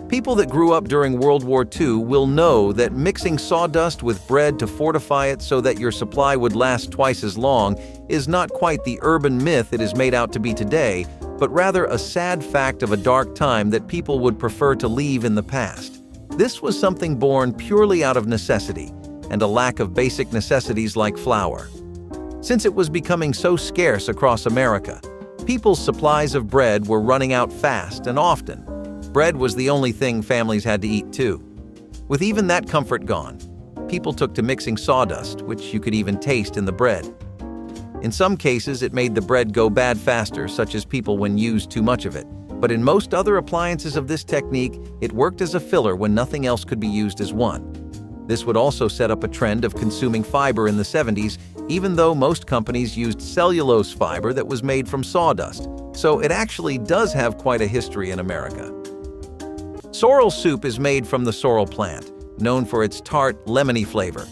S1: People that grew up during World War II will know that mixing sawdust with bread to fortify it so that your supply would last twice as long is not quite the urban myth it is made out to be today, but rather a sad fact of a dark time that people would prefer to leave in the past. This was something born purely out of necessity, and a lack of basic necessities like flour. Since it was becoming so scarce across America, people's supplies of bread were running out fast and often. Bread was the only thing families had to eat too. With even that comfort gone, people took to mixing sawdust, which you could even taste in the bread. In some cases, it made the bread go bad faster, such as people when used too much of it. But in most other appliances of this technique, it worked as a filler when nothing else could be used as one. This would also set up a trend of consuming fiber in the 70s, even though most companies used cellulose fiber that was made from sawdust. So it actually does have quite a history in America. Sorrel soup is made from the sorrel plant, known for its tart, lemony flavor.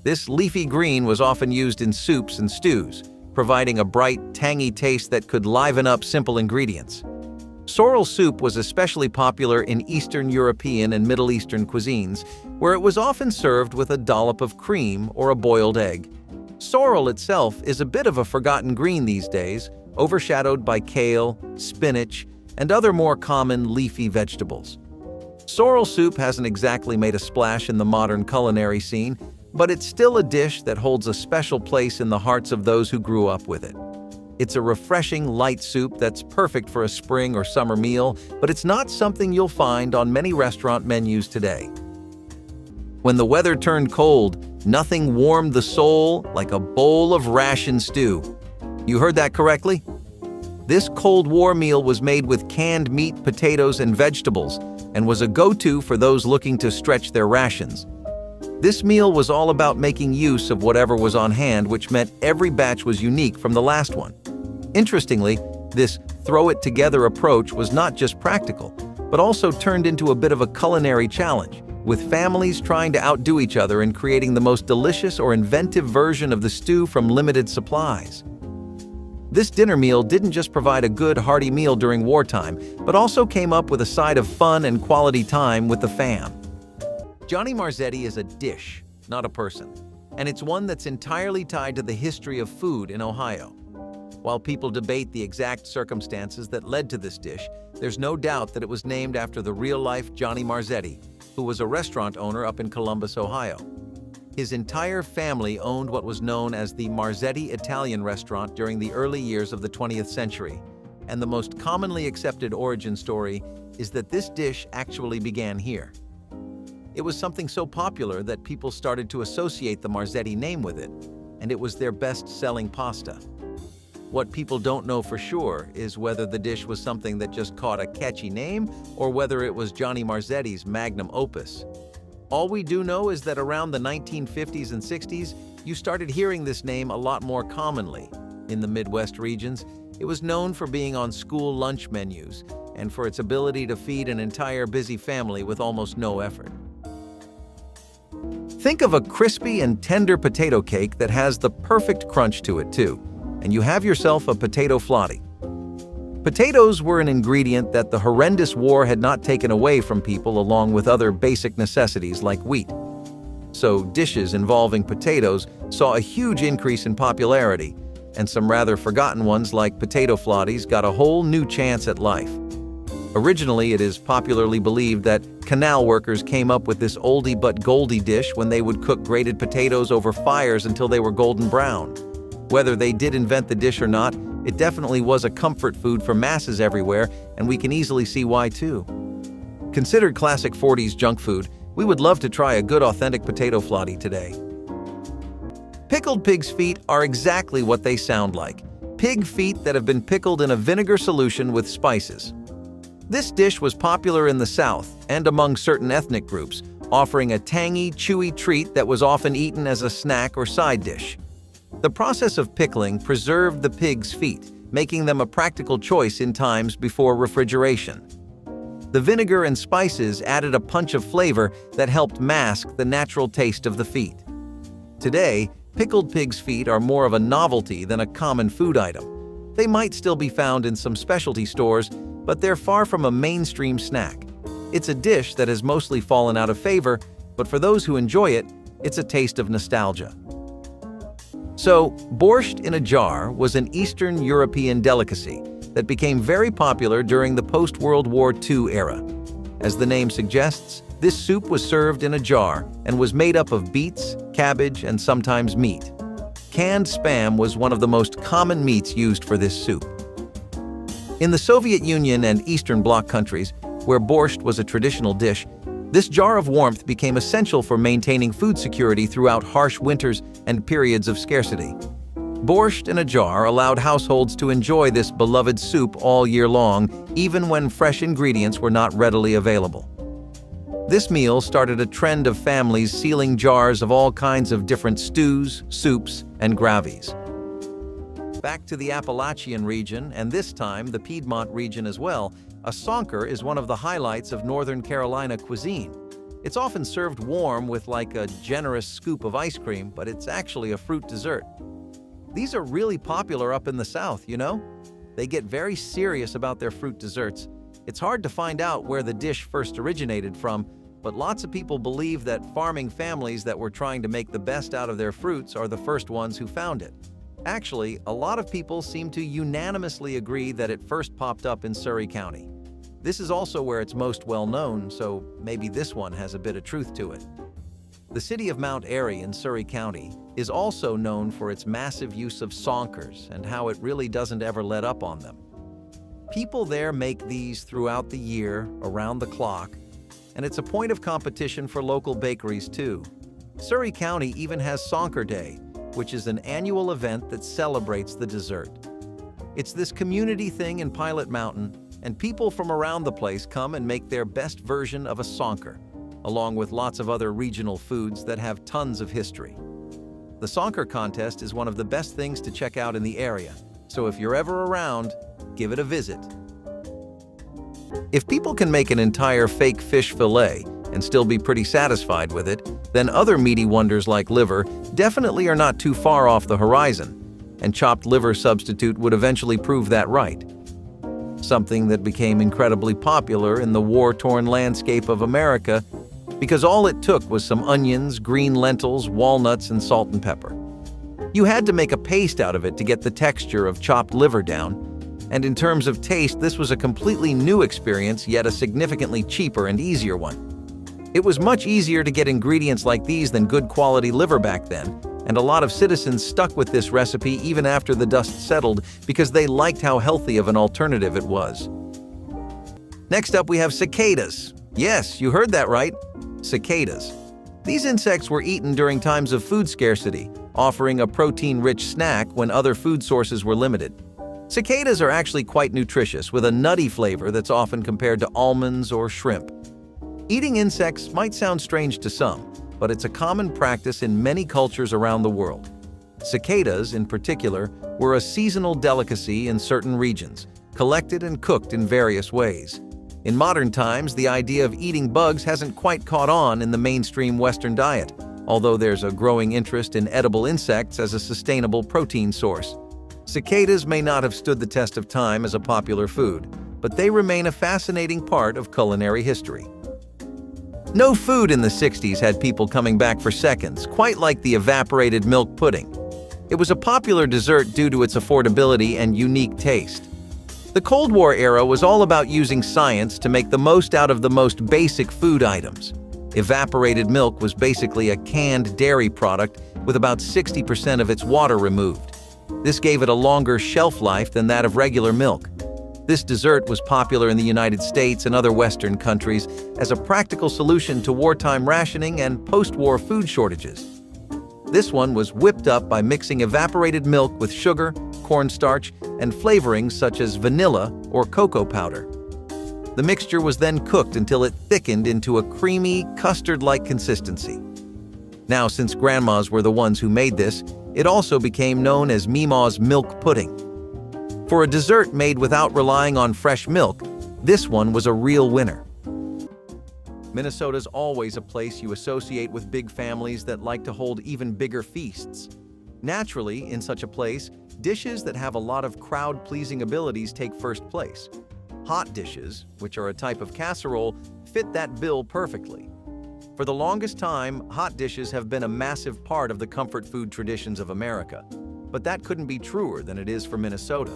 S1: This leafy green was often used in soups and stews, providing a bright, tangy taste that could liven up simple ingredients. Sorrel soup was especially popular in Eastern European and Middle Eastern cuisines, where it was often served with a dollop of cream or a boiled egg. Sorrel itself is a bit of a forgotten green these days, overshadowed by kale, spinach, and other more common leafy vegetables. Sorrel soup hasn't exactly made a splash in the modern culinary scene, But it's still a dish that holds a special place in the hearts of those who grew up with it. It's a refreshing, light soup that's perfect for a spring or summer meal, but it's not something you'll find on many restaurant menus today. When the weather turned cold, nothing warmed the soul like a bowl of ration stew. You heard that correctly? This Cold War meal was made with canned meat, potatoes, and vegetables, and was a go-to for those looking to stretch their rations. This meal was all about making use of whatever was on hand, which meant every batch was unique from the last one. Interestingly, this throw-it-together approach was not just practical, but also turned into a bit of a culinary challenge, with families trying to outdo each other in creating the most delicious or inventive version of the stew from limited supplies. This dinner meal didn't just provide a good, hearty meal during wartime, but also came up with a side of fun and quality time with the fam. Johnny Marzetti is a dish, not a person, and it's one that's entirely tied to the history of food in Ohio. While people debate the exact circumstances that led to this dish, there's no doubt that it was named after the real-life Johnny Marzetti, who was a restaurant owner up in Columbus, Ohio. His entire family owned what was known as the Marzetti Italian restaurant during the early years of the 20th century, and the most commonly accepted origin story is that this dish actually began here. It was something so popular that people started to associate the Marzetti name with it, and it was their best-selling pasta. What people don't know for sure is whether the dish was something that just caught a catchy name or whether it was Johnny Marzetti's magnum opus. All we do know is that around the 1950s and 60s, you started hearing this name a lot more commonly. In the Midwest regions, it was known for being on school lunch menus and for its ability to feed an entire busy family with almost no effort. Think of a crispy and tender potato cake that has the perfect crunch to it too, and you have yourself a potato flotty. Potatoes were an ingredient that the horrendous war had not taken away from people, along with other basic necessities like wheat. So dishes involving potatoes saw a huge increase in popularity, and some rather forgotten ones like potato flotties got a whole new chance at life. Originally, it is popularly believed that canal workers came up with this oldie but goldie dish when they would cook grated potatoes over fires until they were golden brown. Whether they did invent the dish or not, it definitely was a comfort food for masses everywhere, and we can easily see why too. Considered classic 40s junk food, we would love to try a good authentic potato flotty today. Pickled pig's feet are exactly what they sound like. Pig feet that have been pickled in a vinegar solution with spices. This dish was popular in the South and among certain ethnic groups, offering a tangy, chewy treat that was often eaten as a snack or side dish. The process of pickling preserved the pig's feet, making them a practical choice in times before refrigeration. The vinegar and spices added a punch of flavor that helped mask the natural taste of the feet. Today, pickled pig's feet are more of a novelty than a common food item. They might still be found in some specialty stores, but they're far from a mainstream snack. It's a dish that has mostly fallen out of favor, but for those who enjoy it, it's a taste of nostalgia. So, borscht in a jar was an Eastern European delicacy that became very popular during the post-World War II era. As the name suggests, this soup was served in a jar and was made up of beets, cabbage, and sometimes meat. Canned Spam was one of the most common meats used for this soup. In the Soviet Union and Eastern Bloc countries, where borscht was a traditional dish, this jar of warmth became essential for maintaining food security throughout harsh winters and periods of scarcity. Borscht in a jar allowed households to enjoy this beloved soup all year long, even when fresh ingredients were not readily available. This meal started a trend of families sealing jars of all kinds of different stews, soups, and gravies. Back to the Appalachian region, and this time the Piedmont region as well, a sonker is one of the highlights of Northern Carolina cuisine. It's often served warm with like a generous scoop of ice cream, but it's actually a fruit dessert. These are really popular up in the South, you know? They get very serious about their fruit desserts. It's hard to find out where the dish first originated from, but lots of people believe that farming families that were trying to make the best out of their fruits are the first ones who found it. Actually, a lot of people seem to unanimously agree that it first popped up in Surry County. This is also where it's most well known, so maybe this one has a bit of truth to it. The city of Mount Airy in Surrey County is also known for its massive use of sonkers and how it really doesn't ever let up on them. People there make these throughout the year, around the clock, and it's a point of competition for local bakeries too. Surrey County even has Sonker Day, which is an annual event that celebrates the dessert. It's this community thing in Pilot Mountain, and people from around the place come and make their best version of a sonker, along with lots of other regional foods that have tons of history. The sonker contest is one of the best things to check out in the area, so if you're ever around, give it a visit. If people can make an entire fake fish fillet and still be pretty satisfied with it, then other meaty wonders like liver definitely are not too far off the horizon, and chopped liver substitute would eventually prove that right. Something that became incredibly popular in the war-torn landscape of America because all it took was some onions, green lentils, walnuts, and salt and pepper. You had to make a paste out of it to get the texture of chopped liver down, and in terms of taste, this was a completely new experience, yet a significantly cheaper and easier one. It was much easier to get ingredients like these than good quality liver back then, and a lot of citizens stuck with this recipe even after the dust settled because they liked how healthy of an alternative it was. Next up, we have cicadas. Yes, you heard that right. Cicadas. These insects were eaten during times of food scarcity, offering a protein-rich snack when other food sources were limited. Cicadas are actually quite nutritious, with a nutty flavor that's often compared to almonds or shrimp. Eating insects might sound strange to some, but it's a common practice in many cultures around the world. Cicadas, in particular, were a seasonal delicacy in certain regions, collected and cooked in various ways. In modern times, the idea of eating bugs hasn't quite caught on in the mainstream Western diet, although there's a growing interest in edible insects as a sustainable protein source. Cicadas may not have stood the test of time as a popular food, but they remain a fascinating part of culinary history. No food in the 60s had people coming back for seconds, quite like the evaporated milk pudding. It was a popular dessert due to its affordability and unique taste. The Cold War era was all about using science to make the most out of the most basic food items. Evaporated milk was basically a canned dairy product with about 60% of its water removed. This gave it a longer shelf life than that of regular milk. This dessert was popular in the United States and other Western countries as a practical solution to wartime rationing and post-war food shortages. This one was whipped up by mixing evaporated milk with sugar, cornstarch, and flavorings such as vanilla or cocoa powder. The mixture was then cooked until it thickened into a creamy, custard-like consistency. Now, since grandmas were the ones who made this, it also became known as Meemaw's milk pudding. For a dessert made without relying on fresh milk, this one was a real winner. Minnesota's always a place you associate with big families that like to hold even bigger feasts. Naturally, in such a place, dishes that have a lot of crowd-pleasing abilities take first place. Hot dishes, which are a type of casserole, fit that bill perfectly. For the longest time, hot dishes have been a massive part of the comfort food traditions of America. But that couldn't be truer than it is for Minnesota.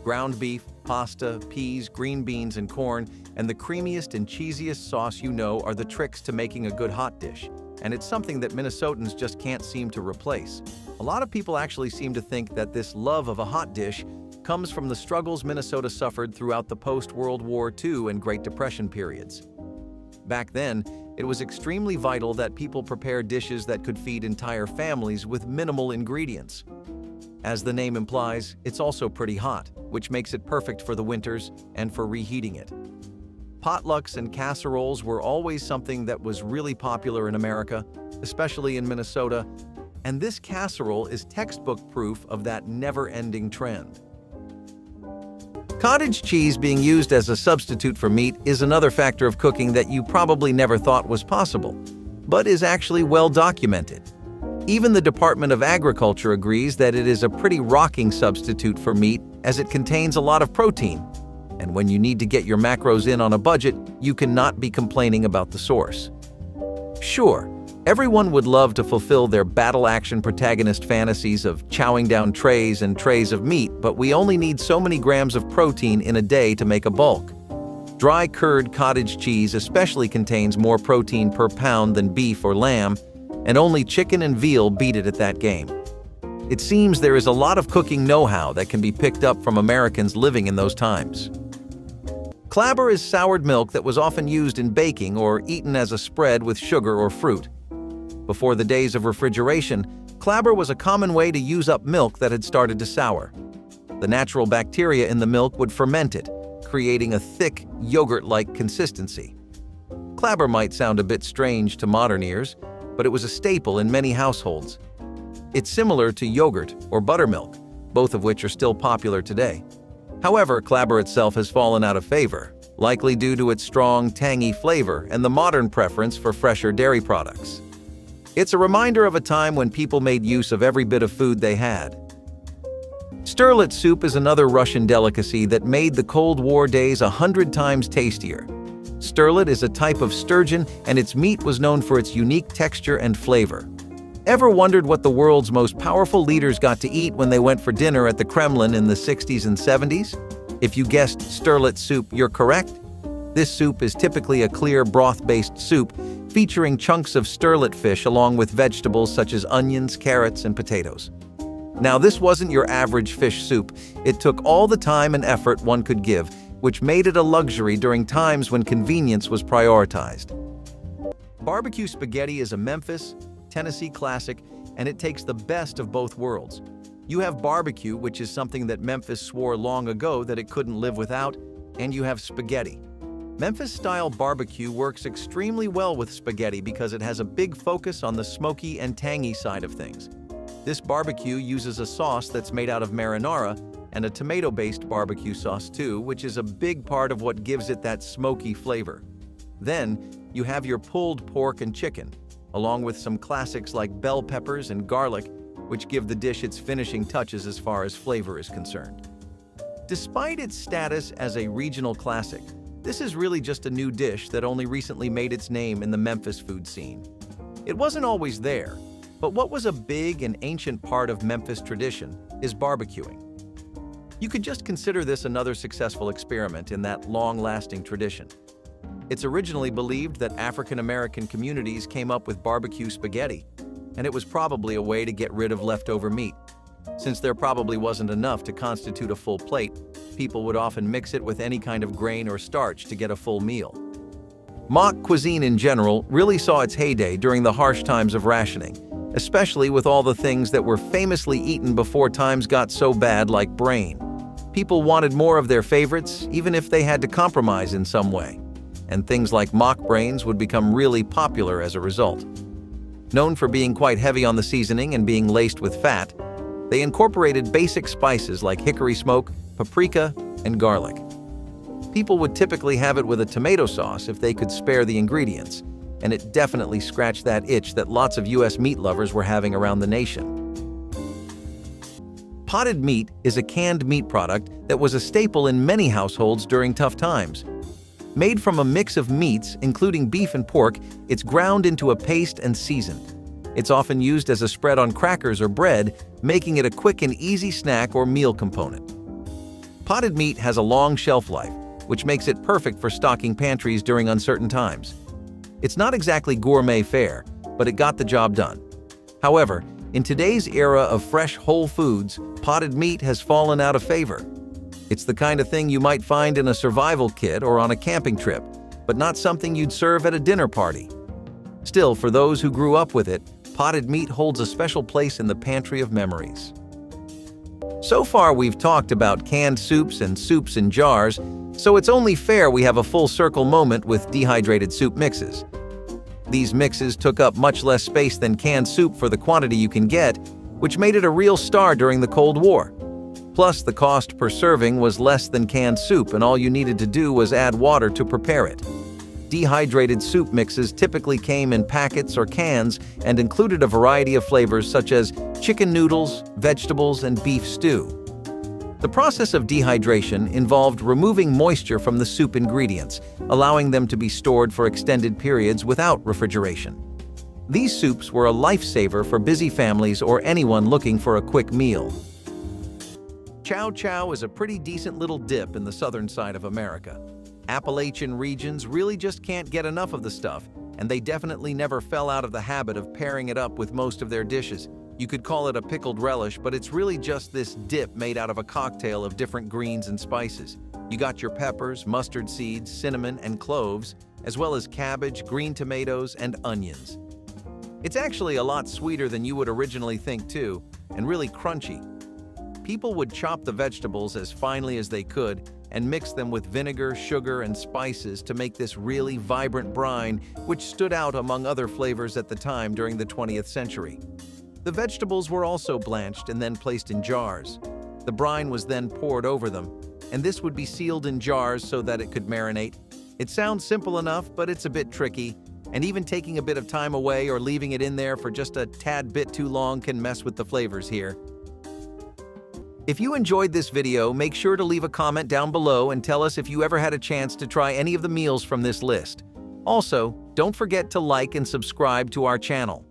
S1: Ground beef, pasta, peas, green beans, and corn, and the creamiest and cheesiest sauce you know are the tricks to making a good hot dish. And it's something that Minnesotans just can't seem to replace. A lot of people actually seem to think that this love of a hot dish comes from the struggles Minnesota suffered throughout the post-World War II and Great Depression periods. Back then, it was extremely vital that people prepare dishes that could feed entire families with minimal ingredients. As the name implies, it's also pretty hot, which makes it perfect for the winters and for reheating it. Potlucks and casseroles were always something that was really popular in America, especially in Minnesota, and this casserole is textbook proof of that never-ending trend. Cottage cheese being used as a substitute for meat is another factor of cooking that you probably never thought was possible, but is actually well documented. Even the Department of Agriculture agrees that it is a pretty rocking substitute for meat as it contains a lot of protein. And when you need to get your macros in on a budget, you cannot be complaining about the source. Sure, everyone would love to fulfill their battle-action protagonist fantasies of chowing down trays and trays of meat, but we only need so many grams of protein in a day to make a bulk. Dry curd cottage cheese especially contains more protein per pound than beef or lamb, and only chicken and veal beat it at that game. It seems there is a lot of cooking know-how that can be picked up from Americans living in those times. Clabber is soured milk that was often used in baking or eaten as a spread with sugar or fruit. Before the days of refrigeration, clabber was a common way to use up milk that had started to sour. The natural bacteria in the milk would ferment it, creating a thick, yogurt-like consistency. Clabber might sound a bit strange to modern ears, but it was a staple in many households. It's similar to yogurt or buttermilk, both of which are still popular today. However, clabber itself has fallen out of favor, likely due to its strong, tangy flavor and the modern preference for fresher dairy products. It's a reminder of a time when people made use of every bit of food they had. Sterlet soup is another Russian delicacy that made the Cold War days 100 times tastier. Sterlet is a type of sturgeon, and its meat was known for its unique texture and flavor. Ever wondered what the world's most powerful leaders got to eat when they went for dinner at the Kremlin in the 60s and 70s? If you guessed sterlet soup, you're correct. This soup is typically a clear broth-based soup featuring chunks of sterlet fish along with vegetables such as onions, carrots, and potatoes. Now, this wasn't your average fish soup. It took all the time and effort one could give, which made it a luxury during times when convenience was prioritized. Barbecue spaghetti is a Memphis, Tennessee classic, and it takes the best of both worlds. You have barbecue, which is something that Memphis swore long ago that it couldn't live without, and you have spaghetti. Memphis-style barbecue works extremely well with spaghetti because it has a big focus on the smoky and tangy side of things. This barbecue uses a sauce that's made out of marinara and a tomato-based barbecue sauce too, which is a big part of what gives it that smoky flavor. Then, you have your pulled pork and chicken, along with some classics like bell peppers and garlic, which give the dish its finishing touches as far as flavor is concerned. Despite its status as a regional classic, this is really just a new dish that only recently made its name in the Memphis food scene. It wasn't always there, but what was a big and ancient part of Memphis tradition is barbecuing. You could just consider this another successful experiment in that long-lasting tradition. It's originally believed that African American communities came up with barbecue spaghetti, and it was probably a way to get rid of leftover meat. Since there probably wasn't enough to constitute a full plate, people would often mix it with any kind of grain or starch to get a full meal. Mock cuisine in general really saw its heyday during the harsh times of rationing, especially with all the things that were famously eaten before times got so bad, like brain. People wanted more of their favorites, even if they had to compromise in some way, and things like mock brains would become really popular as a result. Known for being quite heavy on the seasoning and being laced with fat, they incorporated basic spices like hickory smoke, paprika, and garlic. People would typically have it with a tomato sauce if they could spare the ingredients, and it definitely scratched that itch that lots of US meat lovers were having around the nation. Potted meat is a canned meat product that was a staple in many households during tough times. Made from a mix of meats, including beef and pork, it's ground into a paste and seasoned. It's often used as a spread on crackers or bread, making it a quick and easy snack or meal component. Potted meat has a long shelf life, which makes it perfect for stocking pantries during uncertain times. It's not exactly gourmet fare, but it got the job done. However, in today's era of fresh whole foods, potted meat has fallen out of favor. It's the kind of thing you might find in a survival kit or on a camping trip, but not something you'd serve at a dinner party. Still, for those who grew up with it, potted meat holds a special place in the pantry of memories. So far, we've talked about canned soups and soups in jars, so it's only fair we have a full circle moment with dehydrated soup mixes. These mixes took up much less space than canned soup for the quantity you can get, which made it a real star during the Cold War. Plus, the cost per serving was less than canned soup, and all you needed to do was add water to prepare it. Dehydrated soup mixes typically came in packets or cans and included a variety of flavors such as chicken noodles, vegetables, and beef stew. The process of dehydration involved removing moisture from the soup ingredients, allowing them to be stored for extended periods without refrigeration. These soups were a lifesaver for busy families or anyone looking for a quick meal. Chow-chow is a pretty decent little dip in the southern side of America. Appalachian regions really just can't get enough of the stuff, and they definitely never fell out of the habit of pairing it up with most of their dishes. You could call it a pickled relish, but it's really just this dip made out of a cocktail of different greens and spices. You got your peppers, mustard seeds, cinnamon, and cloves, as well as cabbage, green tomatoes, and onions. It's actually a lot sweeter than you would originally think too, and really crunchy. People would chop the vegetables as finely as they could and mix them with vinegar, sugar, and spices to make this really vibrant brine, which stood out among other flavors at the time during the 20th century. The vegetables were also blanched and then placed in jars. The brine was then poured over them, and this would be sealed in jars so that it could marinate. It sounds simple enough, but it's a bit tricky, and even taking a bit of time away or leaving it in there for just a tad bit too long can mess with the flavors here. If you enjoyed this video, make sure to leave a comment down below and tell us if you ever had a chance to try any of the meals from this list. Also, don't forget to like and subscribe to our channel.